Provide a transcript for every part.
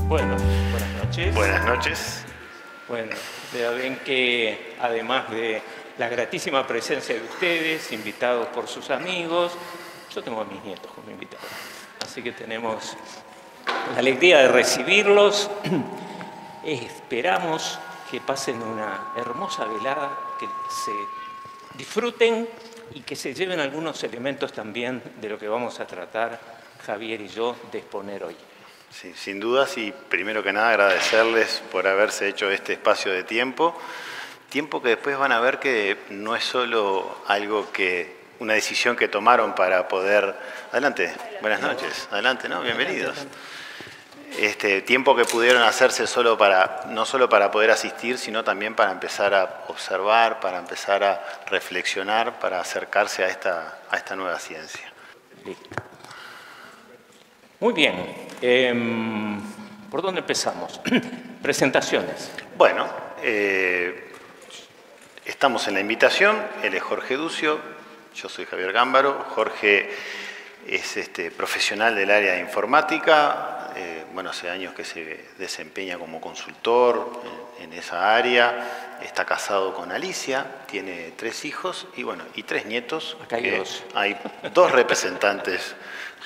Bueno, buenas noches. Buenas noches. Bueno, ya ven que además de la gratísima presencia de ustedes, invitados por sus amigos, yo tengo a mis nietos como invitados. Así que tenemos la alegría de recibirlos. Esperamos que pasen una hermosa velada, que se disfruten y que se lleven algunos elementos también de lo que vamos a tratar Javier y yo de exponer hoy. Sí, sin dudas, y primero que nada agradecerles por haberse hecho este espacio de tiempo que después van a ver que no es solo una decisión que tomaron para poder... Adelante, buenas noches, adelante, ¿no? Bienvenidos. Tiempo que pudieron hacerse no solo para poder asistir, sino también para empezar a observar, para empezar a reflexionar, para acercarse a esta nueva ciencia. Listo. Muy bien. ¿Por dónde empezamos? Presentaciones. Bueno, estamos en la invitación. Él es Jorge Ducio, yo soy Javier Gámbaro. Jorge es profesional del área de informática. Bueno, hace años que se desempeña como consultor en esa área. Está casado con Alicia, tiene 3 hijos y 3 nietos. Acá hay 2. Hay 2 representantes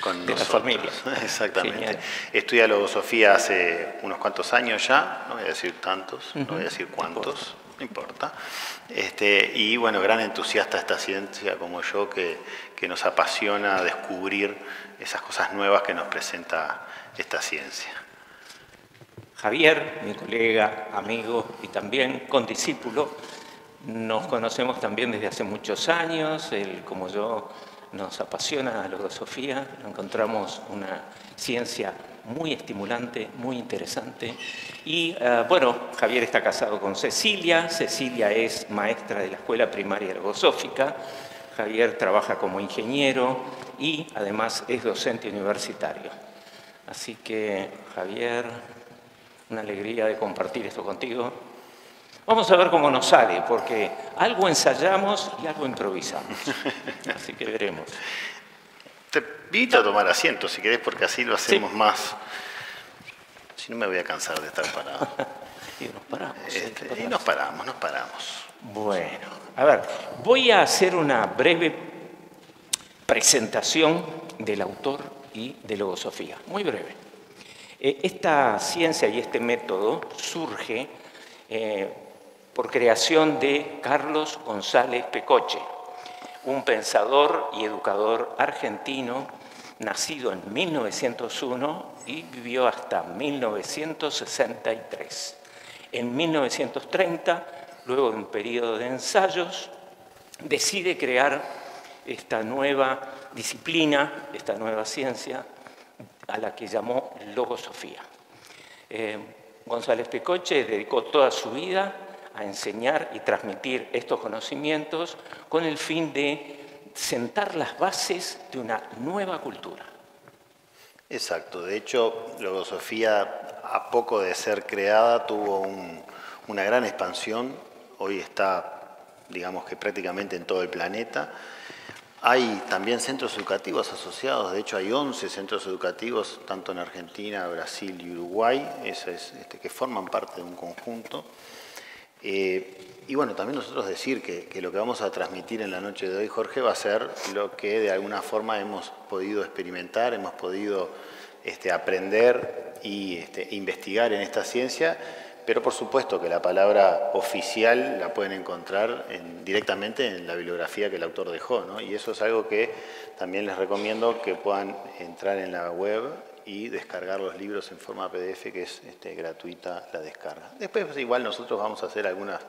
con de nosotros. La familia. Exactamente. Genial. Estudia logosofía hace unos cuantos años ya, no voy a decir tantos, no voy a decir cuántos, no importa. Y bueno, gran entusiasta de esta ciencia como yo, que nos apasiona descubrir esas cosas nuevas que nos presenta esta ciencia. Javier, mi colega, amigo y también condiscípulo, nos conocemos también desde hace muchos años. Él, como yo, nos apasiona la logosofía. Encontramos una ciencia muy estimulante, muy interesante. Y bueno, Javier está casado con Cecilia. Cecilia es maestra de la Escuela Primaria Logosófica. Javier trabaja como ingeniero y además es docente universitario. Así que, Javier, una alegría de compartir esto contigo. Vamos a ver cómo nos sale, porque algo ensayamos y algo improvisamos. Así que veremos. Te invito a tomar asiento, si querés, porque así lo hacemos más. Si no, me voy a cansar de estar parado. Y nos paramos. Y nos paramos. Bueno, a ver, voy a hacer una breve presentación del autor y de logosofía, muy breve. Esta ciencia y este método surge por creación de Carlos González Pecoche, un pensador y educador argentino nacido en 1901 y vivió hasta 1963. En 1930, luego de un periodo de ensayos, decide crear esta nueva disciplina, esta nueva ciencia, a la que llamó logosofía. González Pecoche dedicó toda su vida a enseñar y transmitir estos conocimientos con el fin de sentar las bases de una nueva cultura. Exacto. De hecho, logosofía, a poco de ser creada, tuvo una gran expansión. Hoy está, digamos que prácticamente en todo el planeta. Hay también centros educativos asociados. De hecho, hay 11 centros educativos, tanto en Argentina, Brasil y Uruguay, que forman parte de un conjunto. Y bueno, también nosotros decir que lo que vamos a transmitir en la noche de hoy, Jorge, va a ser lo que de alguna forma hemos podido experimentar, hemos podido aprender y investigar en esta ciencia, pero por supuesto que la palabra oficial la pueden encontrar directamente en la bibliografía que el autor dejó, ¿no? Y eso es algo que también les recomiendo que puedan entrar en la web y descargar los libros en forma PDF, que es gratuita la descarga. Después pues, igual nosotros vamos a hacer algunas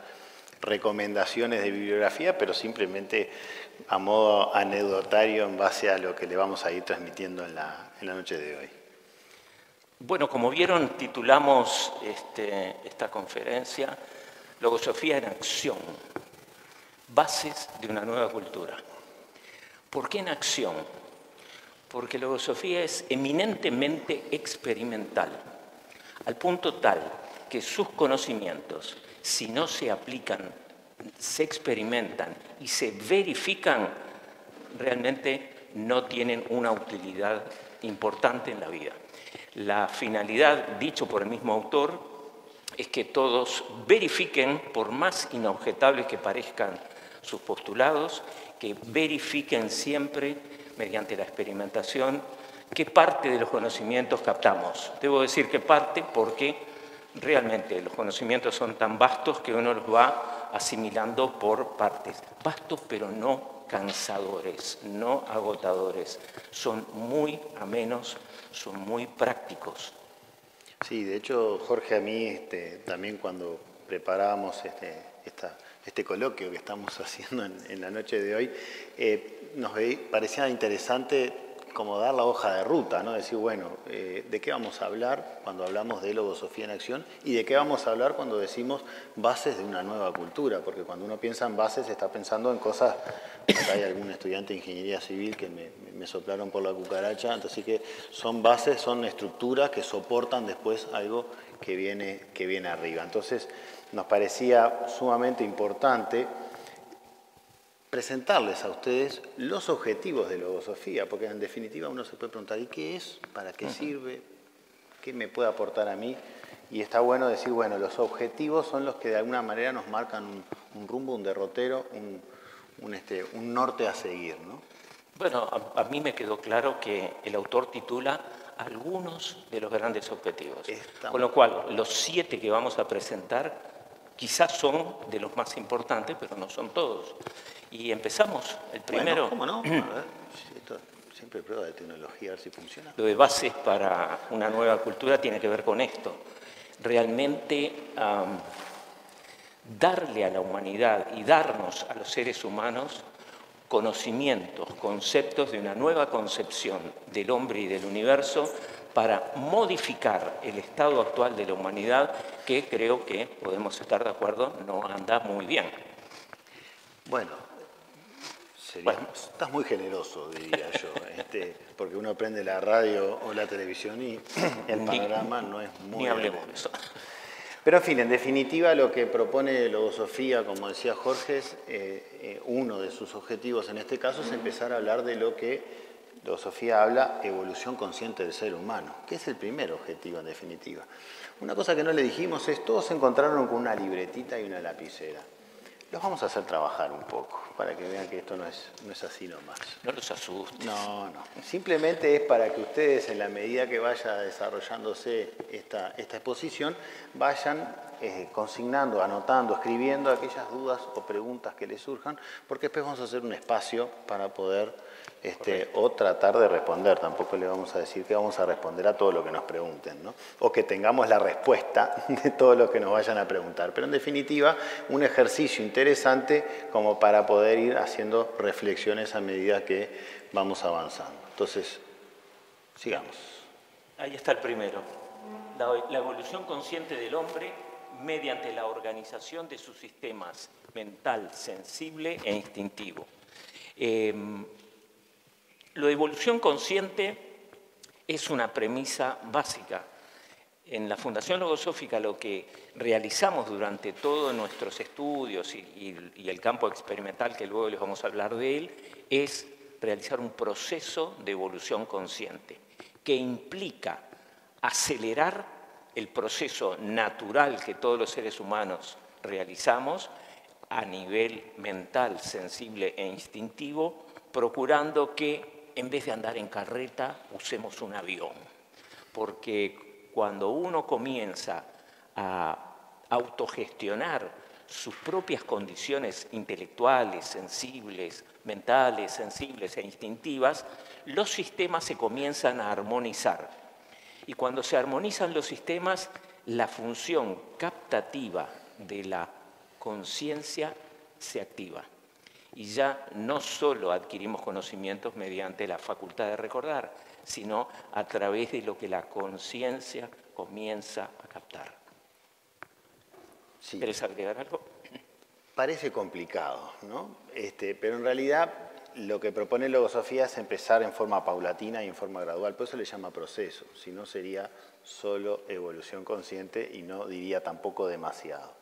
recomendaciones de bibliografía, pero simplemente a modo anecdotario en base a lo que le vamos a ir transmitiendo en la noche de hoy. Bueno, como vieron, titulamos esta conferencia Logosofía en acción, bases de una nueva cultura. ¿Por qué en acción? Porque logosofía es eminentemente experimental, al punto tal que sus conocimientos, si no se aplican, se experimentan y se verifican, realmente no tienen una utilidad importante en la vida. La finalidad, dicho por el mismo autor, es que todos verifiquen, por más inobjetables que parezcan sus postulados, que verifiquen siempre, mediante la experimentación, qué parte de los conocimientos captamos. Debo decir qué parte porque realmente los conocimientos son tan vastos que uno los va asimilando por partes. Vastos pero no cansadores, no agotadores. Son muy amenos, son muy prácticos. Sí, de hecho, Jorge, a mí también cuando preparábamos este coloquio que estamos haciendo en la noche de hoy, nos parecía interesante como dar la hoja de ruta, ¿no? Decir, bueno, ¿de qué vamos a hablar cuando hablamos de logosofía en acción? ¿Y de qué vamos a hablar cuando decimos bases de una nueva cultura? Porque cuando uno piensa en bases, está pensando en cosas... Acá hay algún estudiante de ingeniería civil que me soplaron por la cucaracha, entonces que son bases, son estructuras que soportan después algo que viene arriba. Entonces nos parecía sumamente importante presentarles a ustedes los objetivos de logosofía, porque en definitiva uno se puede preguntar, ¿y qué es? ¿Para qué sirve? ¿Qué me puede aportar a mí? Y está bueno decir, bueno, los objetivos son los que de alguna manera nos marcan un rumbo, un derrotero, un norte a seguir, ¿no? Bueno, a mí me quedó claro que el autor titula algunos de los grandes objetivos. Con lo cual, los 7 que vamos a presentar quizás son de los más importantes, pero no son todos. Y empezamos. El primero... Bueno, ¿cómo no? A ver, esto siempre prueba de tecnología, a ver si funciona. Lo de bases para una nueva cultura tiene que ver con esto. Realmente darle a la humanidad y darnos a los seres humanos conocimientos, conceptos de una nueva concepción del hombre y del universo para modificar el estado actual de la humanidad, que creo que podemos estar de acuerdo, no anda muy bien. Bueno, estás muy generoso, diría yo, porque uno prende la radio o la televisión y el panorama no es muy... Ni hablemos de eso. Pero en fin, en definitiva lo que propone logosofía, como decía Jorge, es, uno de sus objetivos en este caso es empezar a hablar de lo que logosofía habla, evolución consciente del ser humano, que es el primer objetivo en definitiva. Una cosa que no le dijimos es, todos se encontraron con una libretita y una lapicera. Los vamos a hacer trabajar un poco, para que vean que esto no es así nomás. No los asustes. No. Simplemente es para que ustedes, en la medida que vaya desarrollándose esta exposición, vayan consignando, anotando, escribiendo aquellas dudas o preguntas que les surjan, porque después vamos a hacer un espacio para poder o tratar de responder. Tampoco le vamos a decir que vamos a responder a todo lo que nos pregunten, ¿no? O que tengamos la respuesta de todo lo que nos vayan a preguntar. Pero en definitiva, un ejercicio interesante como para poder ir haciendo reflexiones a medida que vamos avanzando. Entonces, sigamos. Ahí está el primero. La evolución consciente del hombre mediante la organización de sus sistemas mental, sensible e instintivo. La evolución consciente es una premisa básica. En la Fundación Logosófica lo que realizamos durante todos nuestros estudios y el campo experimental, que luego les vamos a hablar de él, es realizar un proceso de evolución consciente que implica acelerar el proceso natural que todos los seres humanos realizamos a nivel mental, sensible e instintivo, procurando que en vez de andar en carreta usemos un avión. Porque cuando uno comienza a autogestionar sus propias condiciones intelectuales, sensibles, mentales, sensibles e instintivas, los sistemas se comienzan a armonizar. Y cuando se armonizan los sistemas, la función captativa de la conciencia se activa. Y ya no solo adquirimos conocimientos mediante la facultad de recordar, sino a través de lo que la conciencia comienza a captar. Sí. ¿Querés agregar algo? Parece complicado, ¿no? Pero en realidad lo que propone Logosofía es empezar en forma paulatina y en forma gradual, por eso le llama proceso, si no sería solo evolución consciente y no diría tampoco demasiado.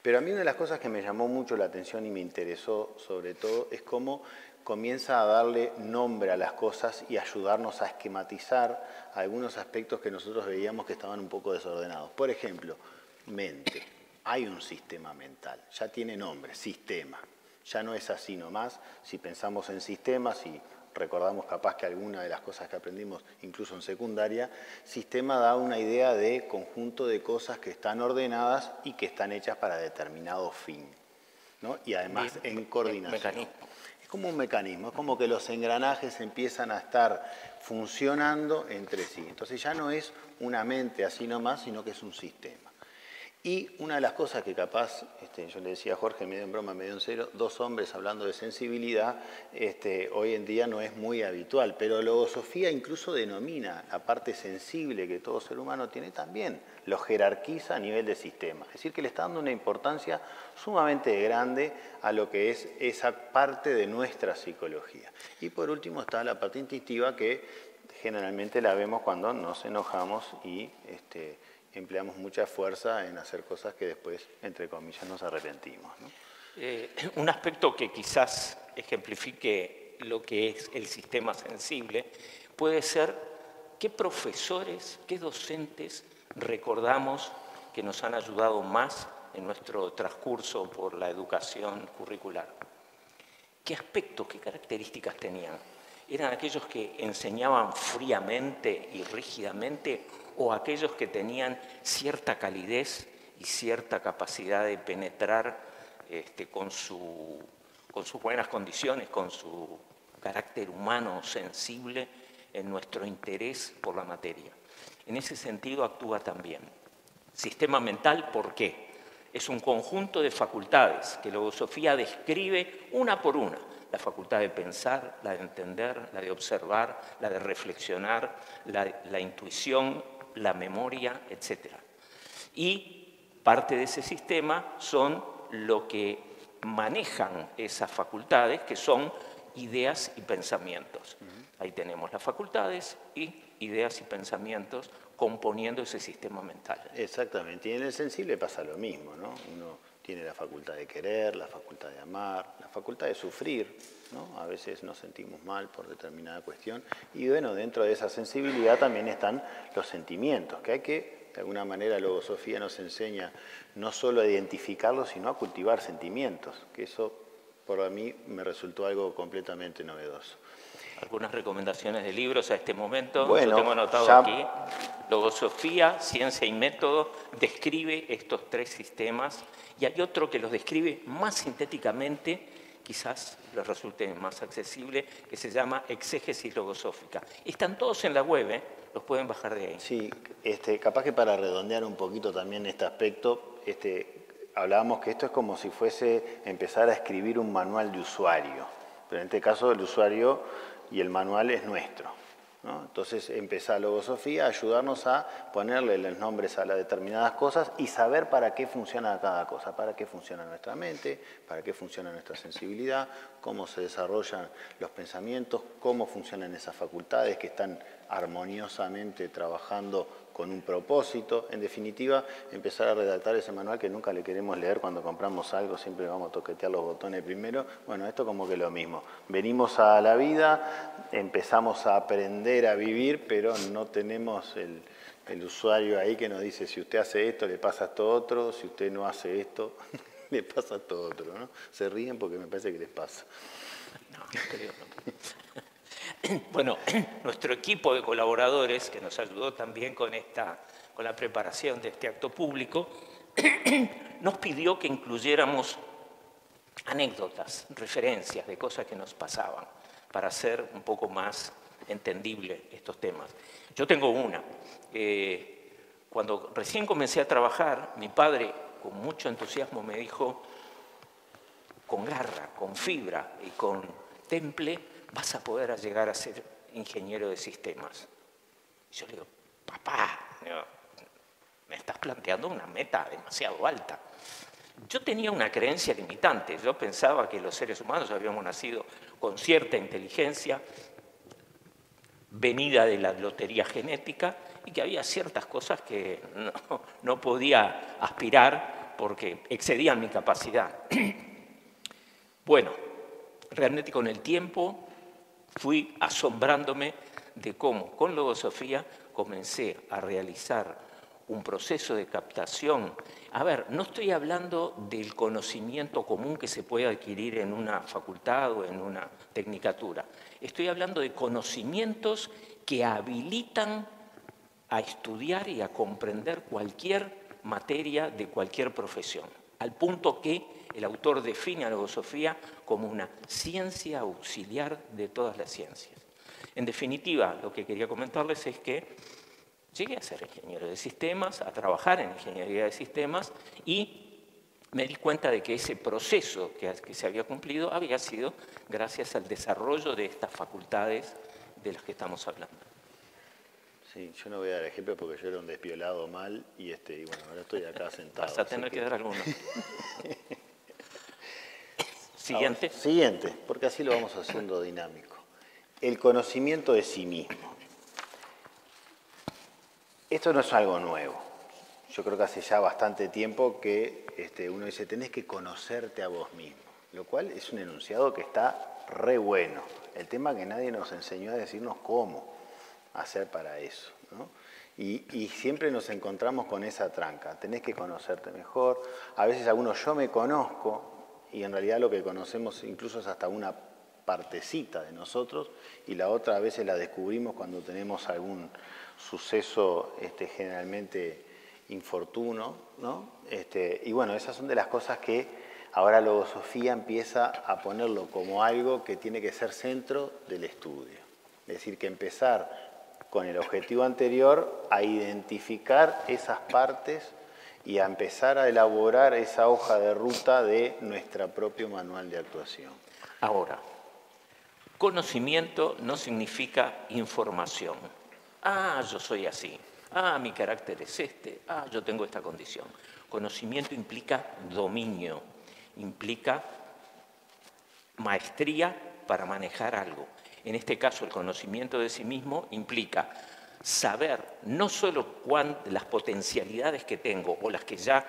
Pero a mí una de las cosas que me llamó mucho la atención y me interesó sobre todo es cómo comienza a darle nombre a las cosas y ayudarnos a esquematizar algunos aspectos que nosotros veíamos que estaban un poco desordenados. Por ejemplo, mente. Hay un sistema mental, ya tiene nombre, sistema. Ya no es así nomás, si pensamos en sistemas y recordamos capaz que alguna de las cosas que aprendimos, incluso en secundaria, sistema da una idea de conjunto de cosas que están ordenadas y que están hechas para determinado fin, ¿no? Y además en coordinación. Mecanismo. Es como un mecanismo, es como que los engranajes empiezan a estar funcionando entre sí. Entonces ya no es una mente así nomás, sino que es un sistema. Y una de las cosas que capaz, yo le decía a Jorge, medio en broma, medio en serio, dos hombres hablando de sensibilidad, hoy en día no es muy habitual, pero Logosofía incluso denomina la parte sensible que todo ser humano tiene también, lo jerarquiza a nivel de sistema. Es decir, que le está dando una importancia sumamente grande a lo que es esa parte de nuestra psicología. Y por último está la parte instintiva que generalmente la vemos cuando nos enojamos y empleamos mucha fuerza en hacer cosas que después, entre comillas, nos arrepentimos, ¿no? Un aspecto que quizás ejemplifique lo que es el sistema sensible puede ser qué profesores, qué docentes recordamos que nos han ayudado más en nuestro transcurso por la educación curricular. ¿Qué aspectos, qué características tenían? ¿Eran aquellos que enseñaban fríamente y rígidamente o aquellos que tenían cierta calidez y cierta capacidad de penetrar con sus buenas condiciones, con su carácter humano sensible en nuestro interés por la materia? En ese sentido actúa también. Sistema mental, ¿por qué? Es un conjunto de facultades que Logosofía describe una por una. La facultad de pensar, la de entender, la de observar, la de reflexionar, la intuición, la memoria, etc. Y parte de ese sistema son lo que manejan esas facultades, que son ideas y pensamientos. Ahí tenemos las facultades y ideas y pensamientos componiendo ese sistema mental. Exactamente, y en el sensible pasa lo mismo, ¿no? Uno tiene la facultad de querer, la facultad de amar, la facultad de sufrir, ¿no? A veces nos sentimos mal por determinada cuestión. Y bueno, dentro de esa sensibilidad también están los sentimientos, que hay que, de alguna manera, Logosofía nos enseña no solo a identificarlos, sino a cultivar sentimientos, que eso, por mí, me resultó algo completamente novedoso. Algunas recomendaciones de libros a este momento. Bueno, yo tengo anotado aquí. Logosofía, Ciencia y Método describe estos tres sistemas y hay otro que los describe más sintéticamente, quizás les resulte más accesible, que se llama Exégesis Logosófica. Están todos en la web, los pueden bajar de ahí. Sí, capaz que para redondear un poquito también este aspecto, hablábamos que esto es como si fuese empezar a escribir un manual de usuario, pero en este caso el usuario y el manual es nuestro, ¿no? Entonces empieza Logosofía a ayudarnos a ponerle los nombres a las determinadas cosas y saber para qué funciona cada cosa, para qué funciona nuestra mente, para qué funciona nuestra sensibilidad, cómo se desarrollan los pensamientos, cómo funcionan esas facultades que están armoniosamente trabajando con un propósito. En definitiva, empezar a redactar ese manual que nunca le queremos leer cuando compramos algo, siempre vamos a toquetear los botones primero. Bueno, esto como que lo mismo. Venimos a la vida, empezamos a aprender a vivir, pero no tenemos el usuario ahí que nos dice, si usted hace esto, le pasa esto otro, si usted no hace esto, le pasa esto otro, ¿no? Se ríen porque me parece que les pasa. No, no creo. No. Bueno, nuestro equipo de colaboradores, que nos ayudó también con la preparación de este acto público, nos pidió que incluyéramos anécdotas, referencias de cosas que nos pasaban, para hacer un poco más entendible estos temas. Yo tengo una. Cuando recién comencé a trabajar, mi padre, con mucho entusiasmo, me dijo, con garra, con fibra y con temple, vas a poder llegar a ser ingeniero de sistemas. Y yo le digo, papá, me estás planteando una meta demasiado alta. Yo tenía una creencia limitante. Yo pensaba que los seres humanos habíamos nacido con cierta inteligencia, venida de la lotería genética, y que había ciertas cosas que no podía aspirar porque excedían mi capacidad. Bueno, realmente con el tiempo fui asombrándome de cómo con Logosofía comencé a realizar un proceso de captación. A ver, no estoy hablando del conocimiento común que se puede adquirir en una facultad o en una tecnicatura. Estoy hablando de conocimientos que habilitan a estudiar y a comprender cualquier materia de cualquier profesión, al punto que el autor define a la Logosofía como una ciencia auxiliar de todas las ciencias. En definitiva, lo que quería comentarles es que llegué a ser ingeniero de sistemas, a trabajar en ingeniería de sistemas, y me di cuenta de que ese proceso que se había cumplido había sido gracias al desarrollo de estas facultades de las que estamos hablando. Sí, yo no voy a dar ejemplo porque yo era un despiolado mal y bueno, ahora estoy acá sentado. Vas a tener que dar algunos. Siguiente. Ahora, siguiente, porque así lo vamos haciendo dinámico. El conocimiento de sí mismo. Esto no es algo nuevo. Yo creo que hace ya bastante tiempo que uno dice, tenés que conocerte a vos mismo, lo cual es un enunciado que está re bueno. El tema que nadie nos enseñó a decirnos cómo hacer para eso, ¿no? Y siempre nos encontramos con esa tranca, tenés que conocerte mejor. A veces algunos yo me conozco y en realidad lo que conocemos incluso es hasta una partecita de nosotros y la otra a veces la descubrimos cuando tenemos algún suceso generalmente infortuno, ¿no? Y bueno, esas son de las cosas que ahora Logosofía empieza a ponerlo como algo que tiene que ser centro del estudio. Es decir, que empezar con el objetivo anterior a identificar esas partes y a empezar a elaborar esa hoja de ruta de nuestro propio manual de actuación. Ahora, conocimiento no significa información. Ah, yo soy así. Ah, mi carácter es este. Ah, yo tengo esta condición. Conocimiento implica dominio, implica maestría para manejar algo. En este caso, el conocimiento de sí mismo implica saber no solo las potencialidades que tengo o las que ya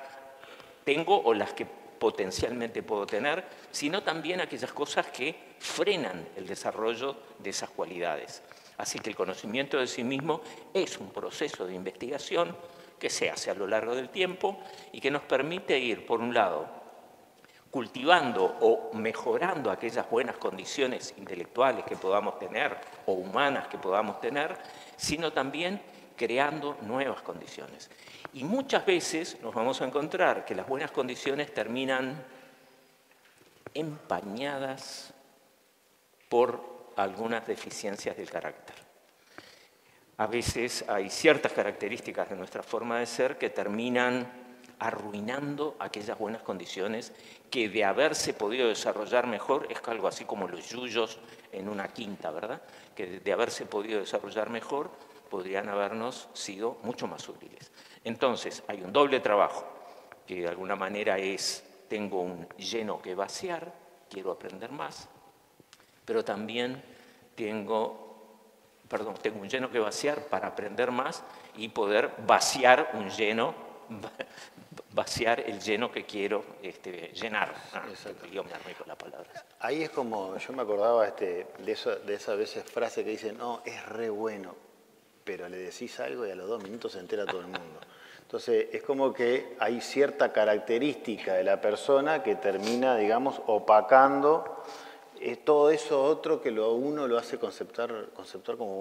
tengo o las que potencialmente puedo tener, sino también aquellas cosas que frenan el desarrollo de esas cualidades. Así que el conocimiento de sí mismo es un proceso de investigación que se hace a lo largo del tiempo y que nos permite ir, por un lado, cultivando o mejorando aquellas buenas condiciones intelectuales que podamos tener o humanas que podamos tener, sino también creando nuevas condiciones. Y muchas veces nos vamos a encontrar que las buenas condiciones terminan empañadas por algunas deficiencias del carácter. A veces hay ciertas características de nuestra forma de ser que terminan arruinando aquellas buenas condiciones que de haberse podido desarrollar mejor, es algo así como los yuyos en una quinta, ¿verdad? Que de haberse podido desarrollar mejor podrían habernos sido mucho más útiles. Entonces, hay un doble trabajo, que de alguna manera es, tengo un lleno que vaciar, quiero aprender más, pero también tengo un lleno que vaciar para aprender más y poder vaciar un lleno, vaciar el lleno que quiero llenar. Yo me armé con las palabras. Ahí es como, yo me acordaba de esa veces frase que dicen, no, es re bueno, pero le decís algo y a los 2 minutos se entera todo el mundo. Entonces, es como que hay cierta característica de la persona que termina, digamos, opacando todo eso otro que uno lo hace conceptuar como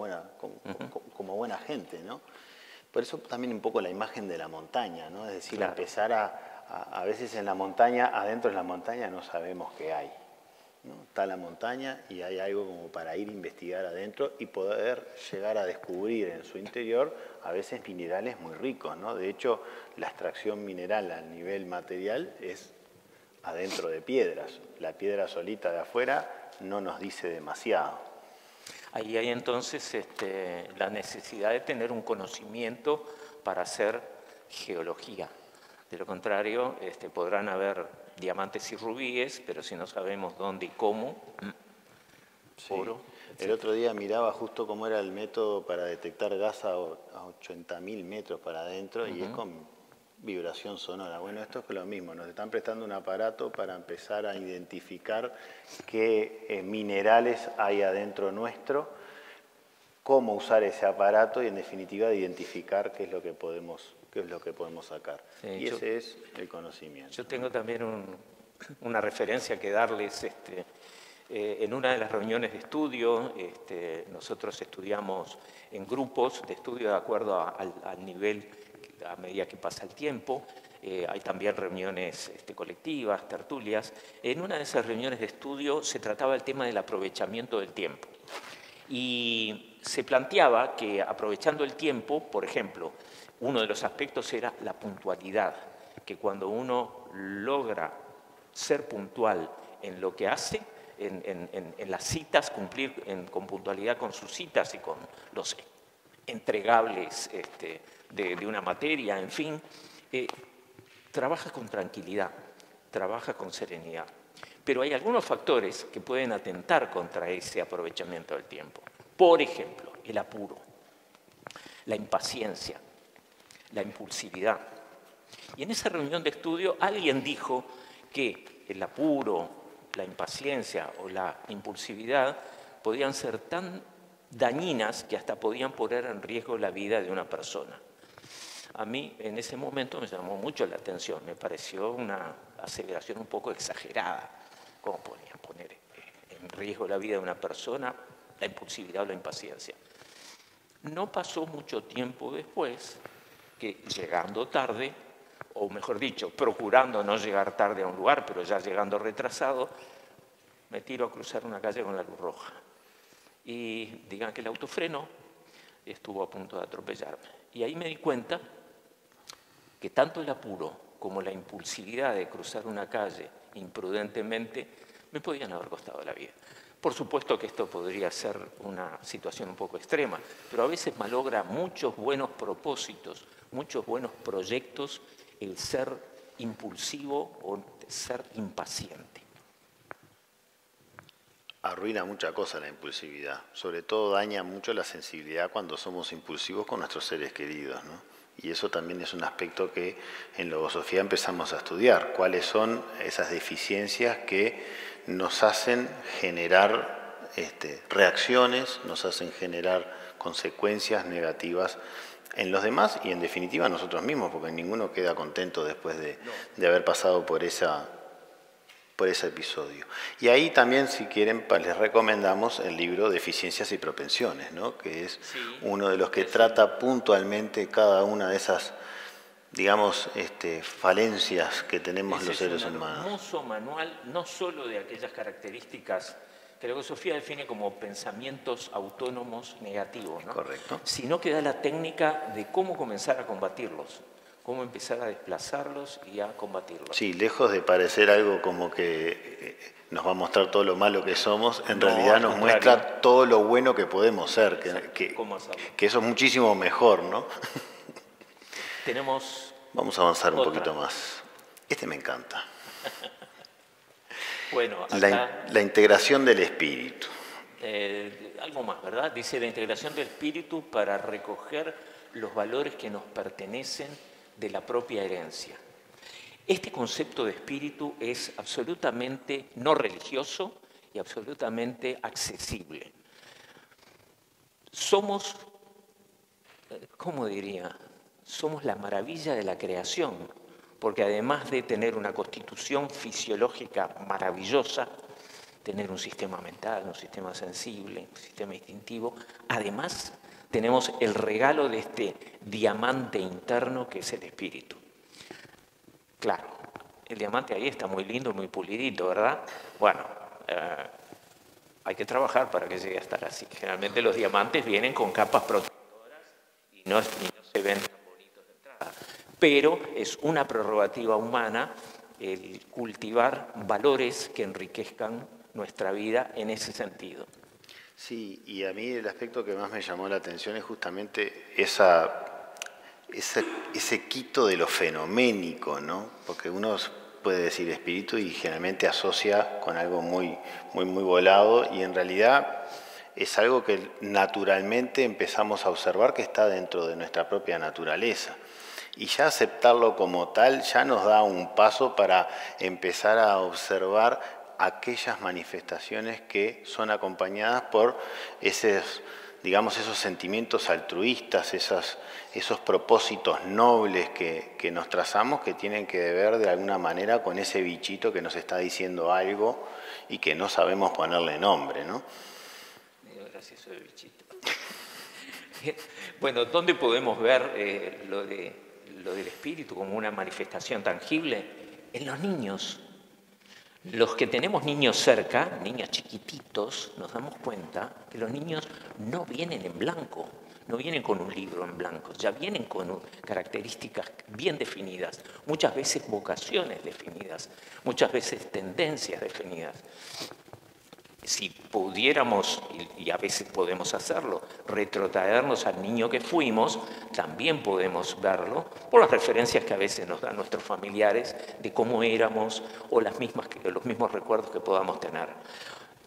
buena gente, ¿no? Por eso también un poco la imagen de la montaña, ¿no? Es decir, claro, empezar a veces en la montaña, adentro de la montaña no sabemos qué hay. ¿no? Está la montaña y hay algo como para ir a investigar adentro y poder llegar a descubrir en su interior a veces minerales muy ricos, ¿no? De hecho, la extracción mineral a nivel material es adentro de piedras. La piedra solita de afuera no nos dice demasiado. Ahí hay entonces la necesidad de tener un conocimiento para hacer geología. De lo contrario, podrán haber diamantes y rubíes, pero si no sabemos dónde y cómo, sí. Oro. El otro día miraba justo cómo era el método para detectar gas a 80.000 metros para adentro y es con vibración sonora. Bueno, esto es lo mismo, nos están prestando un aparato para empezar a identificar qué minerales hay adentro nuestro, cómo usar ese aparato y en definitiva identificar qué es lo que podemos sacar. Sí, y ese es el conocimiento. Yo tengo también una referencia que darles. En una de las reuniones de estudio, nosotros estudiamos en grupos de estudio de acuerdo al nivel a medida que pasa el tiempo. Hay también reuniones colectivas, tertulias. En una de esas reuniones de estudio se trataba el tema del aprovechamiento del tiempo. Y se planteaba que aprovechando el tiempo, por ejemplo, uno de los aspectos era la puntualidad, que cuando uno logra ser puntual en lo que hace, en las citas, cumplir con puntualidad con sus citas y con los entregables de una materia, en fin, trabaja con tranquilidad, trabaja con serenidad. Pero hay algunos factores que pueden atentar contra ese aprovechamiento del tiempo. Por ejemplo, el apuro, la impaciencia, la impulsividad. Y en esa reunión de estudio alguien dijo que el apuro, la impaciencia o la impulsividad podían ser tan dañinas que hasta podían poner en riesgo la vida de una persona. A mí en ese momento me llamó mucho la atención, me pareció una aseveración un poco exagerada. ¿Cómo podían poner en riesgo la vida de una persona la impulsividad o la impaciencia? No pasó mucho tiempo después que llegando tarde, o mejor dicho, procurando no llegar tarde a un lugar, pero ya llegando retrasado, me tiro a cruzar una calle con la luz roja. Y digan que el auto frenó y estuvo a punto de atropellarme. Y ahí me di cuenta que tanto el apuro como la impulsividad de cruzar una calle imprudentemente me podían haber costado la vida. Por supuesto que esto podría ser una situación un poco extrema, pero a veces malogra muchos buenos propósitos, muchos buenos proyectos, el ser impulsivo o ser impaciente. Arruina mucha cosa la impulsividad, sobre todo daña mucho la sensibilidad cuando somos impulsivos con nuestros seres queridos, ¿no? Y eso también es un aspecto que en logosofía empezamos a estudiar, cuáles son esas deficiencias que nos hacen generar reacciones, nos hacen generar consecuencias negativas en los demás y en definitiva nosotros mismos, porque ninguno queda contento después de haber pasado por ese episodio. Y ahí también, si quieren, les recomendamos el libro Deficiencias y Propensiones, ¿no? Que es uno de los que trata puntualmente cada una de esas, digamos, falencias que tenemos los seres humanos. Es un hermoso manual, no solo de aquellas características que la logosofía define como pensamientos autónomos negativos, ¿no? Correcto. Sino que da la técnica de cómo comenzar a combatirlos, cómo empezar a desplazarlos y a combatirlos. Sí, lejos de parecer algo como que nos va a mostrar todo lo malo que somos, en realidad nos muestra todo lo bueno que podemos ser, que eso es muchísimo mejor, ¿no? Vamos a avanzar un poquito más. Este me encanta. Bueno, acá, la integración del espíritu. Algo más, ¿verdad? Dice la integración del espíritu para recoger los valores que nos pertenecen de la propia herencia. Este concepto de espíritu es absolutamente no religioso y absolutamente accesible. Somos, ¿cómo diría? Somos la maravilla de la creación, porque además de tener una constitución fisiológica maravillosa, tener un sistema mental, un sistema sensible, un sistema instintivo, además tenemos el regalo de este diamante interno que es el espíritu. Claro, el diamante ahí está muy lindo, muy pulidito, ¿verdad? Bueno, hay que trabajar para que llegue a estar así. Generalmente los diamantes vienen con capas protectoras y no se ven tan bonitos de entrada. Pero es una prerrogativa humana el cultivar valores que enriquezcan nuestra vida en ese sentido. Sí, y a mí el aspecto que más me llamó la atención es justamente ese quito de lo fenoménico, ¿no? Porque uno puede decir espíritu y generalmente asocia con algo muy volado, y en realidad es algo que naturalmente empezamos a observar que está dentro de nuestra propia naturaleza. Y ya aceptarlo como tal ya nos da un paso para empezar a observar aquellas manifestaciones que son acompañadas por esos sentimientos altruistas, esos propósitos nobles que nos trazamos, que tienen que ver de alguna manera con ese bichito que nos está diciendo algo y que no sabemos ponerle nombre, ¿no? Gracioso de bichito. Bueno, ¿dónde podemos ver lo del espíritu como una manifestación tangible? En los niños. Los que tenemos niños cerca, niños chiquititos, nos damos cuenta que los niños no vienen en blanco, no vienen con un libro en blanco, ya vienen con características bien definidas, muchas veces vocaciones definidas, muchas veces tendencias definidas. Si pudiéramos, y a veces podemos hacerlo, retrotraernos al niño que fuimos, también podemos verlo por las referencias que a veces nos dan nuestros familiares de cómo éramos o los mismos recuerdos que podamos tener.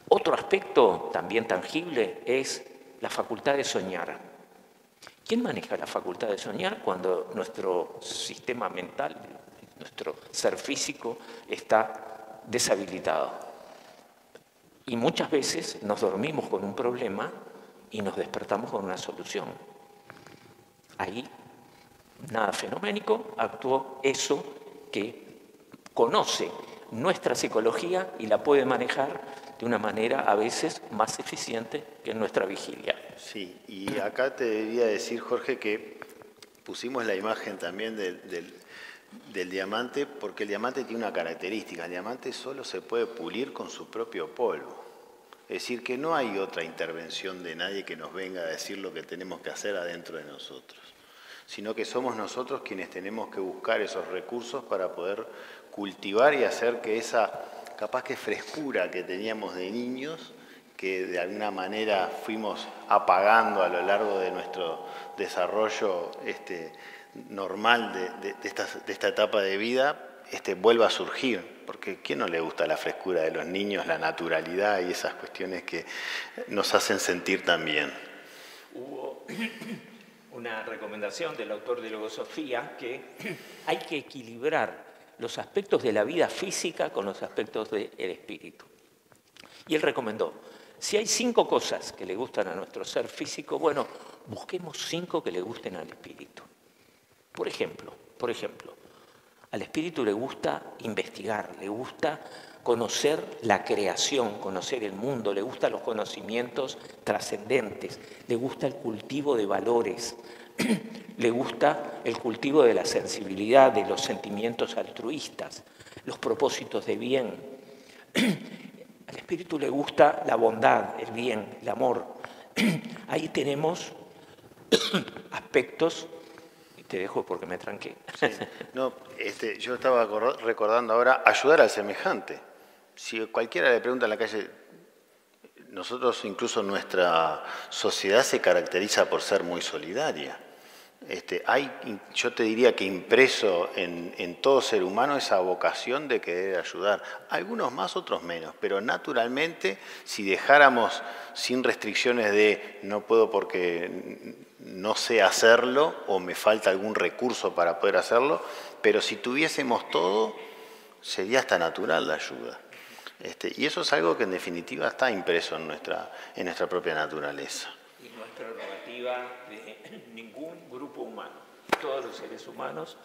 Otro aspecto también tangible es la facultad de soñar. ¿Quién maneja la facultad de soñar cuando nuestro sistema mental, nuestro ser físico está deshabilitado? Y muchas veces nos dormimos con un problema y nos despertamos con una solución. Ahí, nada fenoménico, actuó eso que conoce nuestra psicología y la puede manejar de una manera a veces más eficiente que en nuestra vigilia. Sí, y acá te debería decir, Jorge, que pusimos la imagen también del diamante, porque el diamante tiene una característica: el diamante solo se puede pulir con su propio polvo. Es decir, que no hay otra intervención de nadie que nos venga a decir lo que tenemos que hacer adentro de nosotros, sino que somos nosotros quienes tenemos que buscar esos recursos para poder cultivar y hacer que esa capaz que frescura que teníamos de niños, que de alguna manera fuimos apagando a lo largo de nuestro desarrollo normal de esta etapa de vida, vuelva a surgir. Porque ¿quién no le gusta la frescura de los niños, la naturalidad y esas cuestiones que nos hacen sentir tan bien? Hubo una recomendación del autor de Logosofía que hay que equilibrar los aspectos de la vida física con los aspectos del espíritu. Y él recomendó: si hay 5 cosas que le gustan a nuestro ser físico, bueno, busquemos 5 que le gusten al espíritu. Por ejemplo, al espíritu le gusta investigar, le gusta conocer la creación, conocer el mundo, le gustan los conocimientos trascendentes, le gusta el cultivo de valores, le gusta el cultivo de la sensibilidad, de los sentimientos altruistas, los propósitos de bien. Al espíritu le gusta la bondad, el bien, el amor. Ahí tenemos aspectos. Te dejo porque me tranqué. Sí. No, yo estaba recordando ahora ayudar al semejante. Si cualquiera le pregunta en la calle, nosotros incluso nuestra sociedad se caracteriza por ser muy solidaria. Yo te diría que impreso en todo ser humano esa vocación de querer ayudar. Algunos más, otros menos, pero naturalmente si dejáramos sin restricciones de no puedo porque no sé hacerlo o me falta algún recurso para poder hacerlo, pero si tuviésemos todo, sería hasta natural la ayuda. Y eso es algo que en definitiva está impreso en nuestra propia naturaleza. Y no es prerrogativa de ningún grupo humano. Todos los seres humanos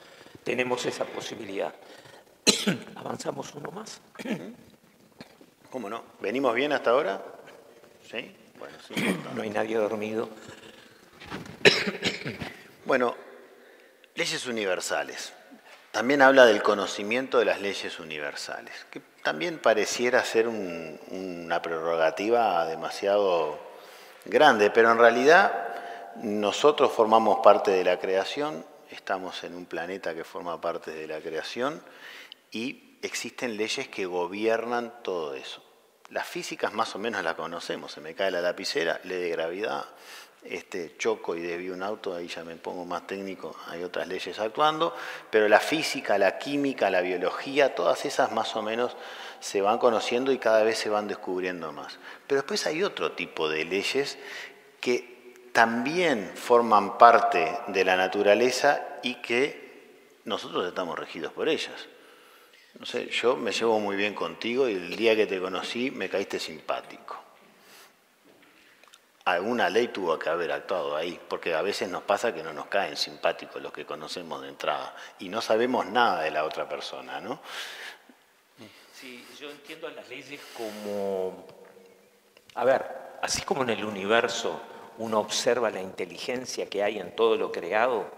tenemos esa posibilidad. ¿Avanzamos uno más? ¿Cómo no? ¿Venimos bien hasta ahora? ¿Sí? Bueno, sí. No hay nadie dormido. Bueno, leyes universales. también habla del conocimiento de las leyes universales, que también pareciera ser una prerrogativa demasiado grande, pero en realidad nosotros formamos parte de la creación, estamos en un planeta que forma parte de la creación y existen leyes que gobiernan todo eso. Las físicas más o menos las conocemos, se me cae la lapicera, ley de gravedad, choco y desvío un auto, ahí ya me pongo más técnico, hay otras leyes actuando, pero la física, la química, la biología, todas esas más o menos se van conociendo y cada vez se van descubriendo más. Pero después hay otro tipo de leyes que también forman parte de la naturaleza y que nosotros estamos regidos por ellas. No sé, yo me llevo muy bien contigo y el día que te conocí me caíste simpático. Alguna ley tuvo que haber actuado ahí, porque a veces nos pasa que no nos caen simpáticos los que conocemos de entrada y no sabemos nada de la otra persona, ¿no? Sí, yo entiendo a las leyes como... A ver, así como en el universo uno observa la inteligencia que hay en todo lo creado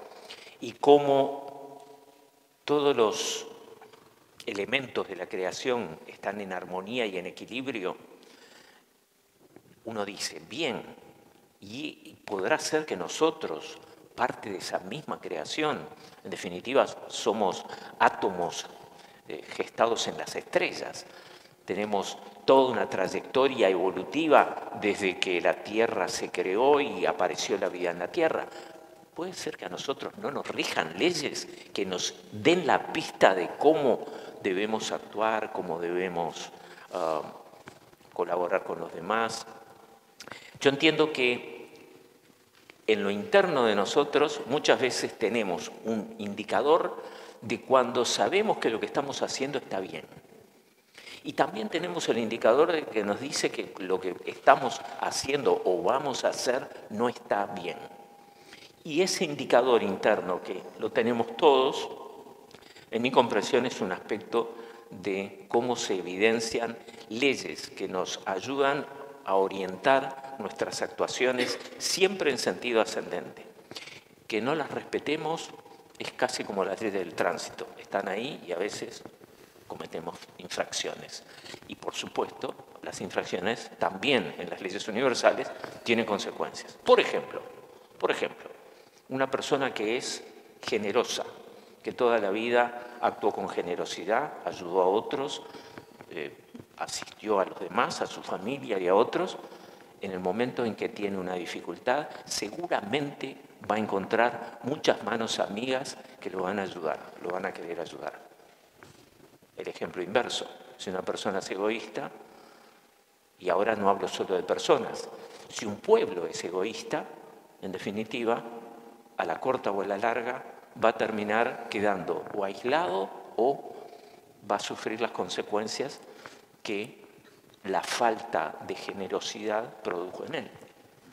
y cómo todos los elementos de la creación están en armonía y en equilibrio, uno dice, bien, y podrá ser que nosotros, parte de esa misma creación, en definitiva somos átomos gestados en las estrellas, tenemos toda una trayectoria evolutiva desde que la Tierra se creó y apareció la vida en la Tierra. Puede ser que a nosotros no nos rijan leyes que nos den la pista de cómo debemos actuar, cómo debemos colaborar con los demás. Yo entiendo que en lo interno de nosotros muchas veces tenemos un indicador de cuando sabemos que lo que estamos haciendo está bien. Y también tenemos el indicador de que nos dice que lo que estamos haciendo o vamos a hacer no está bien. Y ese indicador interno, que lo tenemos todos, en mi comprensión es un aspecto de cómo se evidencian leyes que nos ayudan a orientar nuestras actuaciones siempre en sentido ascendente. Que no las respetemos es casi como las leyes del tránsito. Están ahí y a veces cometemos infracciones. Y por supuesto, las infracciones también en las leyes universales tienen consecuencias. Por ejemplo, una persona que es generosa, que toda la vida actuó con generosidad, ayudó a otros, asistió a los demás, a su familia y a otros, en el momento en que tiene una dificultad, seguramente va a encontrar muchas manos amigas que lo van a ayudar, lo van a querer ayudar. El ejemplo inverso, si una persona es egoísta, y ahora no hablo solo de personas, si un pueblo es egoísta, en definitiva, a la corta o a la larga, va a terminar quedando o aislado o va a sufrir las consecuencias que la falta de generosidad produjo en él.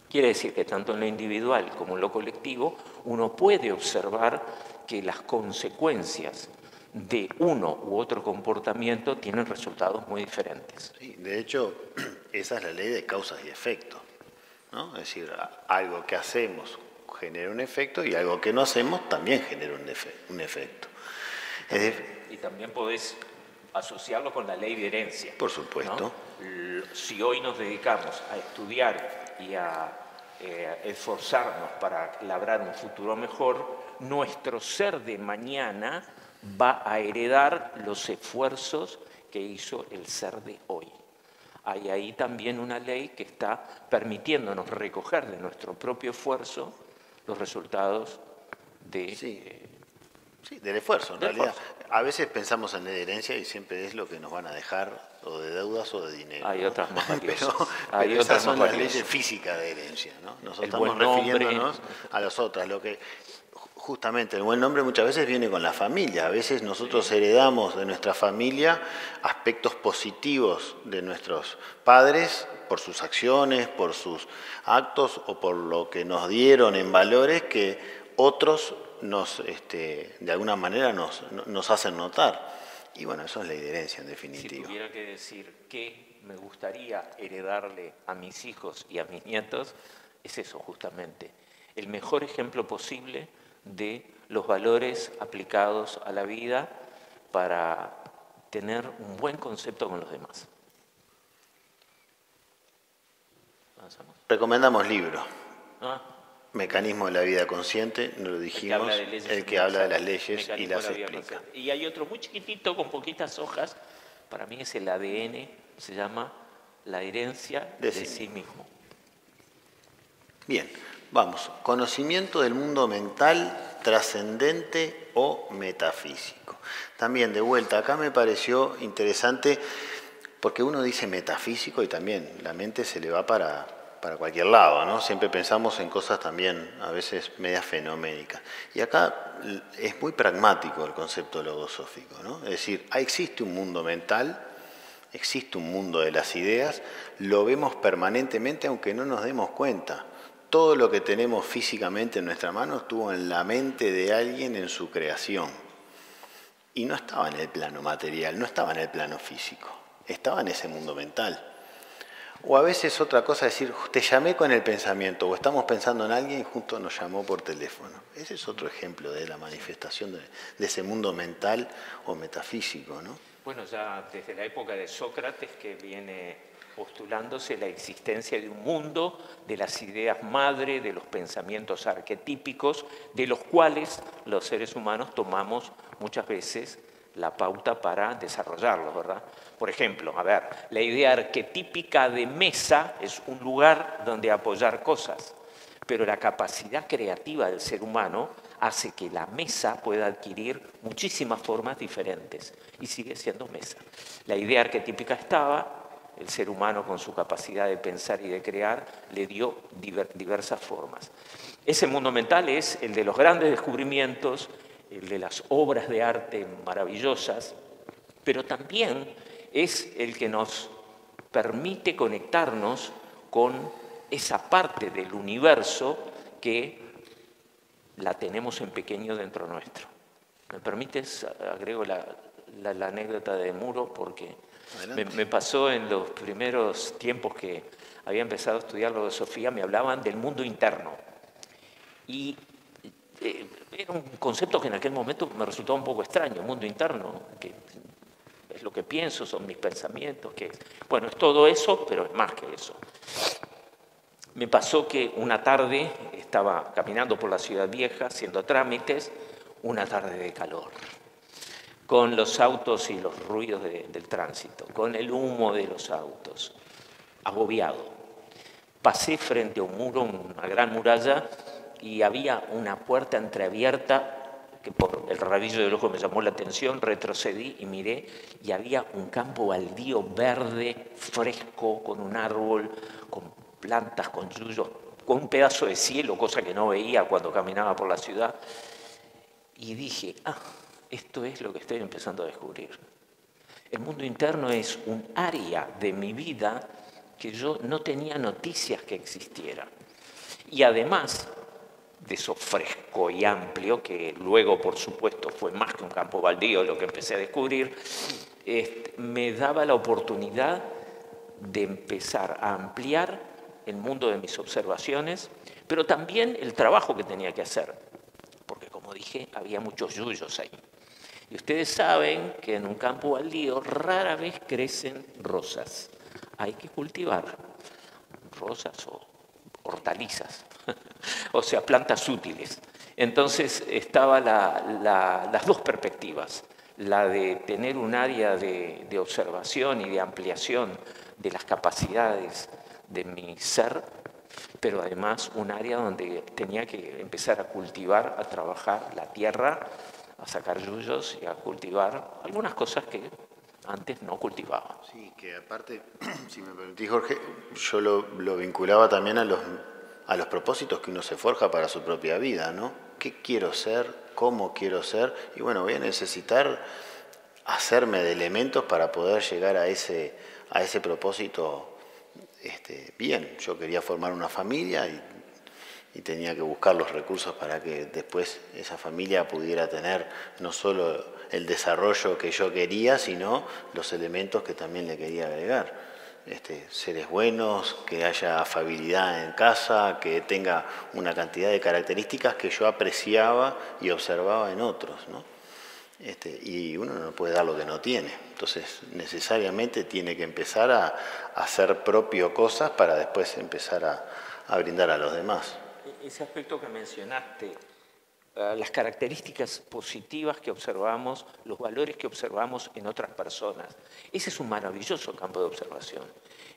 Quiere decir que tanto en lo individual como en lo colectivo uno puede observar que las consecuencias de uno u otro comportamiento tienen resultados muy diferentes. Sí, de hecho, esa es la ley de causas y efectos, ¿no? Es decir, algo que hacemos genera un efecto y algo que no hacemos también genera un efecto. Y también podés asociarlo con la ley de herencia. Por supuesto. ¿No? Si hoy nos dedicamos a estudiar y a esforzarnos para labrar un futuro mejor, nuestro ser de mañana va a heredar los esfuerzos que hizo el ser de hoy. Hay ahí también una ley que está permitiéndonos recoger de nuestro propio esfuerzo los resultados de... Sí, del esfuerzo, en realidad. A veces pensamos en la herencia y siempre es lo que nos van a dejar, o de deudas o de dinero. Hay otras más valiosas. Pero esas son las leyes físicas de herencia, ¿no? Nosotros estamos refiriéndonos a las otras. Lo que, justamente, el buen nombre muchas veces viene con la familia. A veces nosotros heredamos de nuestra familia aspectos positivos de nuestros padres por sus acciones, por sus actos o por lo que nos dieron en valores que otros de alguna manera nos hacen notar. Y bueno, eso es la herencia en definitiva. Si tuviera que decir qué me gustaría heredarle a mis hijos y a mis nietos, es eso justamente. El mejor ejemplo posible de los valores aplicados a la vida para tener un buen concepto con los demás. ¿Avanzamos? Recomendamos libros. Ah, Mecanismo de la vida consciente, no lo dijimos, el que habla de las leyes y las explica. Y hay otro muy chiquitito con poquitas hojas, para mí es el ADN, se llama La herencia de sí mismo. Bien, vamos. Conocimiento del mundo mental, trascendente o metafísico. También, de vuelta, acá me pareció interesante porque uno dice metafísico y también la mente se le va para cualquier lado, ¿no? Siempre pensamos en cosas también a veces medias fenoménicas. Y acá es muy pragmático el concepto logosófico, ¿no? Es decir, existe un mundo mental, existe un mundo de las ideas, lo vemos permanentemente aunque no nos demos cuenta. Todo lo que tenemos físicamente en nuestra mano estuvo en la mente de alguien en su creación. Y no estaba en el plano material, no estaba en el plano físico, estaba en ese mundo mental. O a veces otra cosa es decir, te llamé con el pensamiento, o estamos pensando en alguien y justo nos llamó por teléfono. Ese es otro ejemplo de la manifestación de ese mundo mental o metafísico, ¿no? Bueno, ya desde la época de Sócrates que viene postulándose la existencia de un mundo, de las ideas madre, de los pensamientos arquetípicos, de los cuales los seres humanos tomamos muchas veces la pauta para desarrollarlos, ¿verdad? Por ejemplo, a ver, la idea arquetípica de mesa es un lugar donde apoyar cosas, pero la capacidad creativa del ser humano hace que la mesa pueda adquirir muchísimas formas diferentes y sigue siendo mesa. La idea arquetípica estaba, el ser humano con su capacidad de pensar y de crear le dio diversas formas. Ese mundo mental es el de los grandes descubrimientos, el de las obras de arte maravillosas, pero también es el que nos permite conectarnos con esa parte del universo que la tenemos en pequeño dentro nuestro. ¿Me permites? Agrego la anécdota de Muro porque me pasó en los primeros tiempos que había empezado a estudiar logosofía, me hablaban del mundo interno. Y era un concepto que en aquel momento me resultaba un poco extraño, el mundo interno, que es lo que pienso, son mis pensamientos, que bueno, es todo eso, pero es más que eso. Me pasó que una tarde estaba caminando por la ciudad vieja, haciendo trámites, una tarde de calor, con los autos y los ruidos del tránsito, con el humo de los autos, agobiado. Pasé frente a un muro, una gran muralla, y había una puerta entreabierta que por el rabillo del ojo me llamó la atención, retrocedí y miré, y había un campo baldío verde, fresco, con un árbol, con plantas, con yuyos, con un pedazo de cielo, cosa que no veía cuando caminaba por la ciudad. Y dije, esto es lo que estoy empezando a descubrir. El mundo interno es un área de mi vida que yo no tenía noticias que existiera. Y además de eso fresco y amplio, que luego, por supuesto, fue más que un campo baldío lo que empecé a descubrir, me daba la oportunidad de empezar a ampliar el mundo de mis observaciones, pero también el trabajo que tenía que hacer, porque como dije, había muchos yuyos ahí. Y ustedes saben que en un campo baldío rara vez crecen rosas. Hay que cultivar rosas o hortalizas, o sea, plantas útiles. Entonces estaban las dos perspectivas, la de tener un área de observación y de ampliación de las capacidades de mi ser, pero además un área donde tenía que empezar a cultivar, a trabajar la tierra, a sacar yuyos y a cultivar algunas cosas que antes no cultivaba. Sí, que aparte, si me permitís, Jorge, yo lo vinculaba también a los propósitos que uno se forja para su propia vida, ¿no? ¿Qué quiero ser? ¿Cómo quiero ser? Y bueno, voy a necesitar hacerme de elementos para poder llegar a ese propósito bien. Yo quería formar una familia y tenía que buscar los recursos para que después esa familia pudiera tener no solo el desarrollo que yo quería, sino los elementos que también le quería agregar. seres buenos, que haya afabilidad en casa, que tenga una cantidad de características que yo apreciaba y observaba en otros, ¿no? Y uno no puede dar lo que no tiene. Entonces, necesariamente tiene que empezar a hacer propio cosas para después empezar a brindar a los demás. Ese aspecto que mencionaste, las características positivas que observamos, los valores que observamos en otras personas. Ese es un maravilloso campo de observación.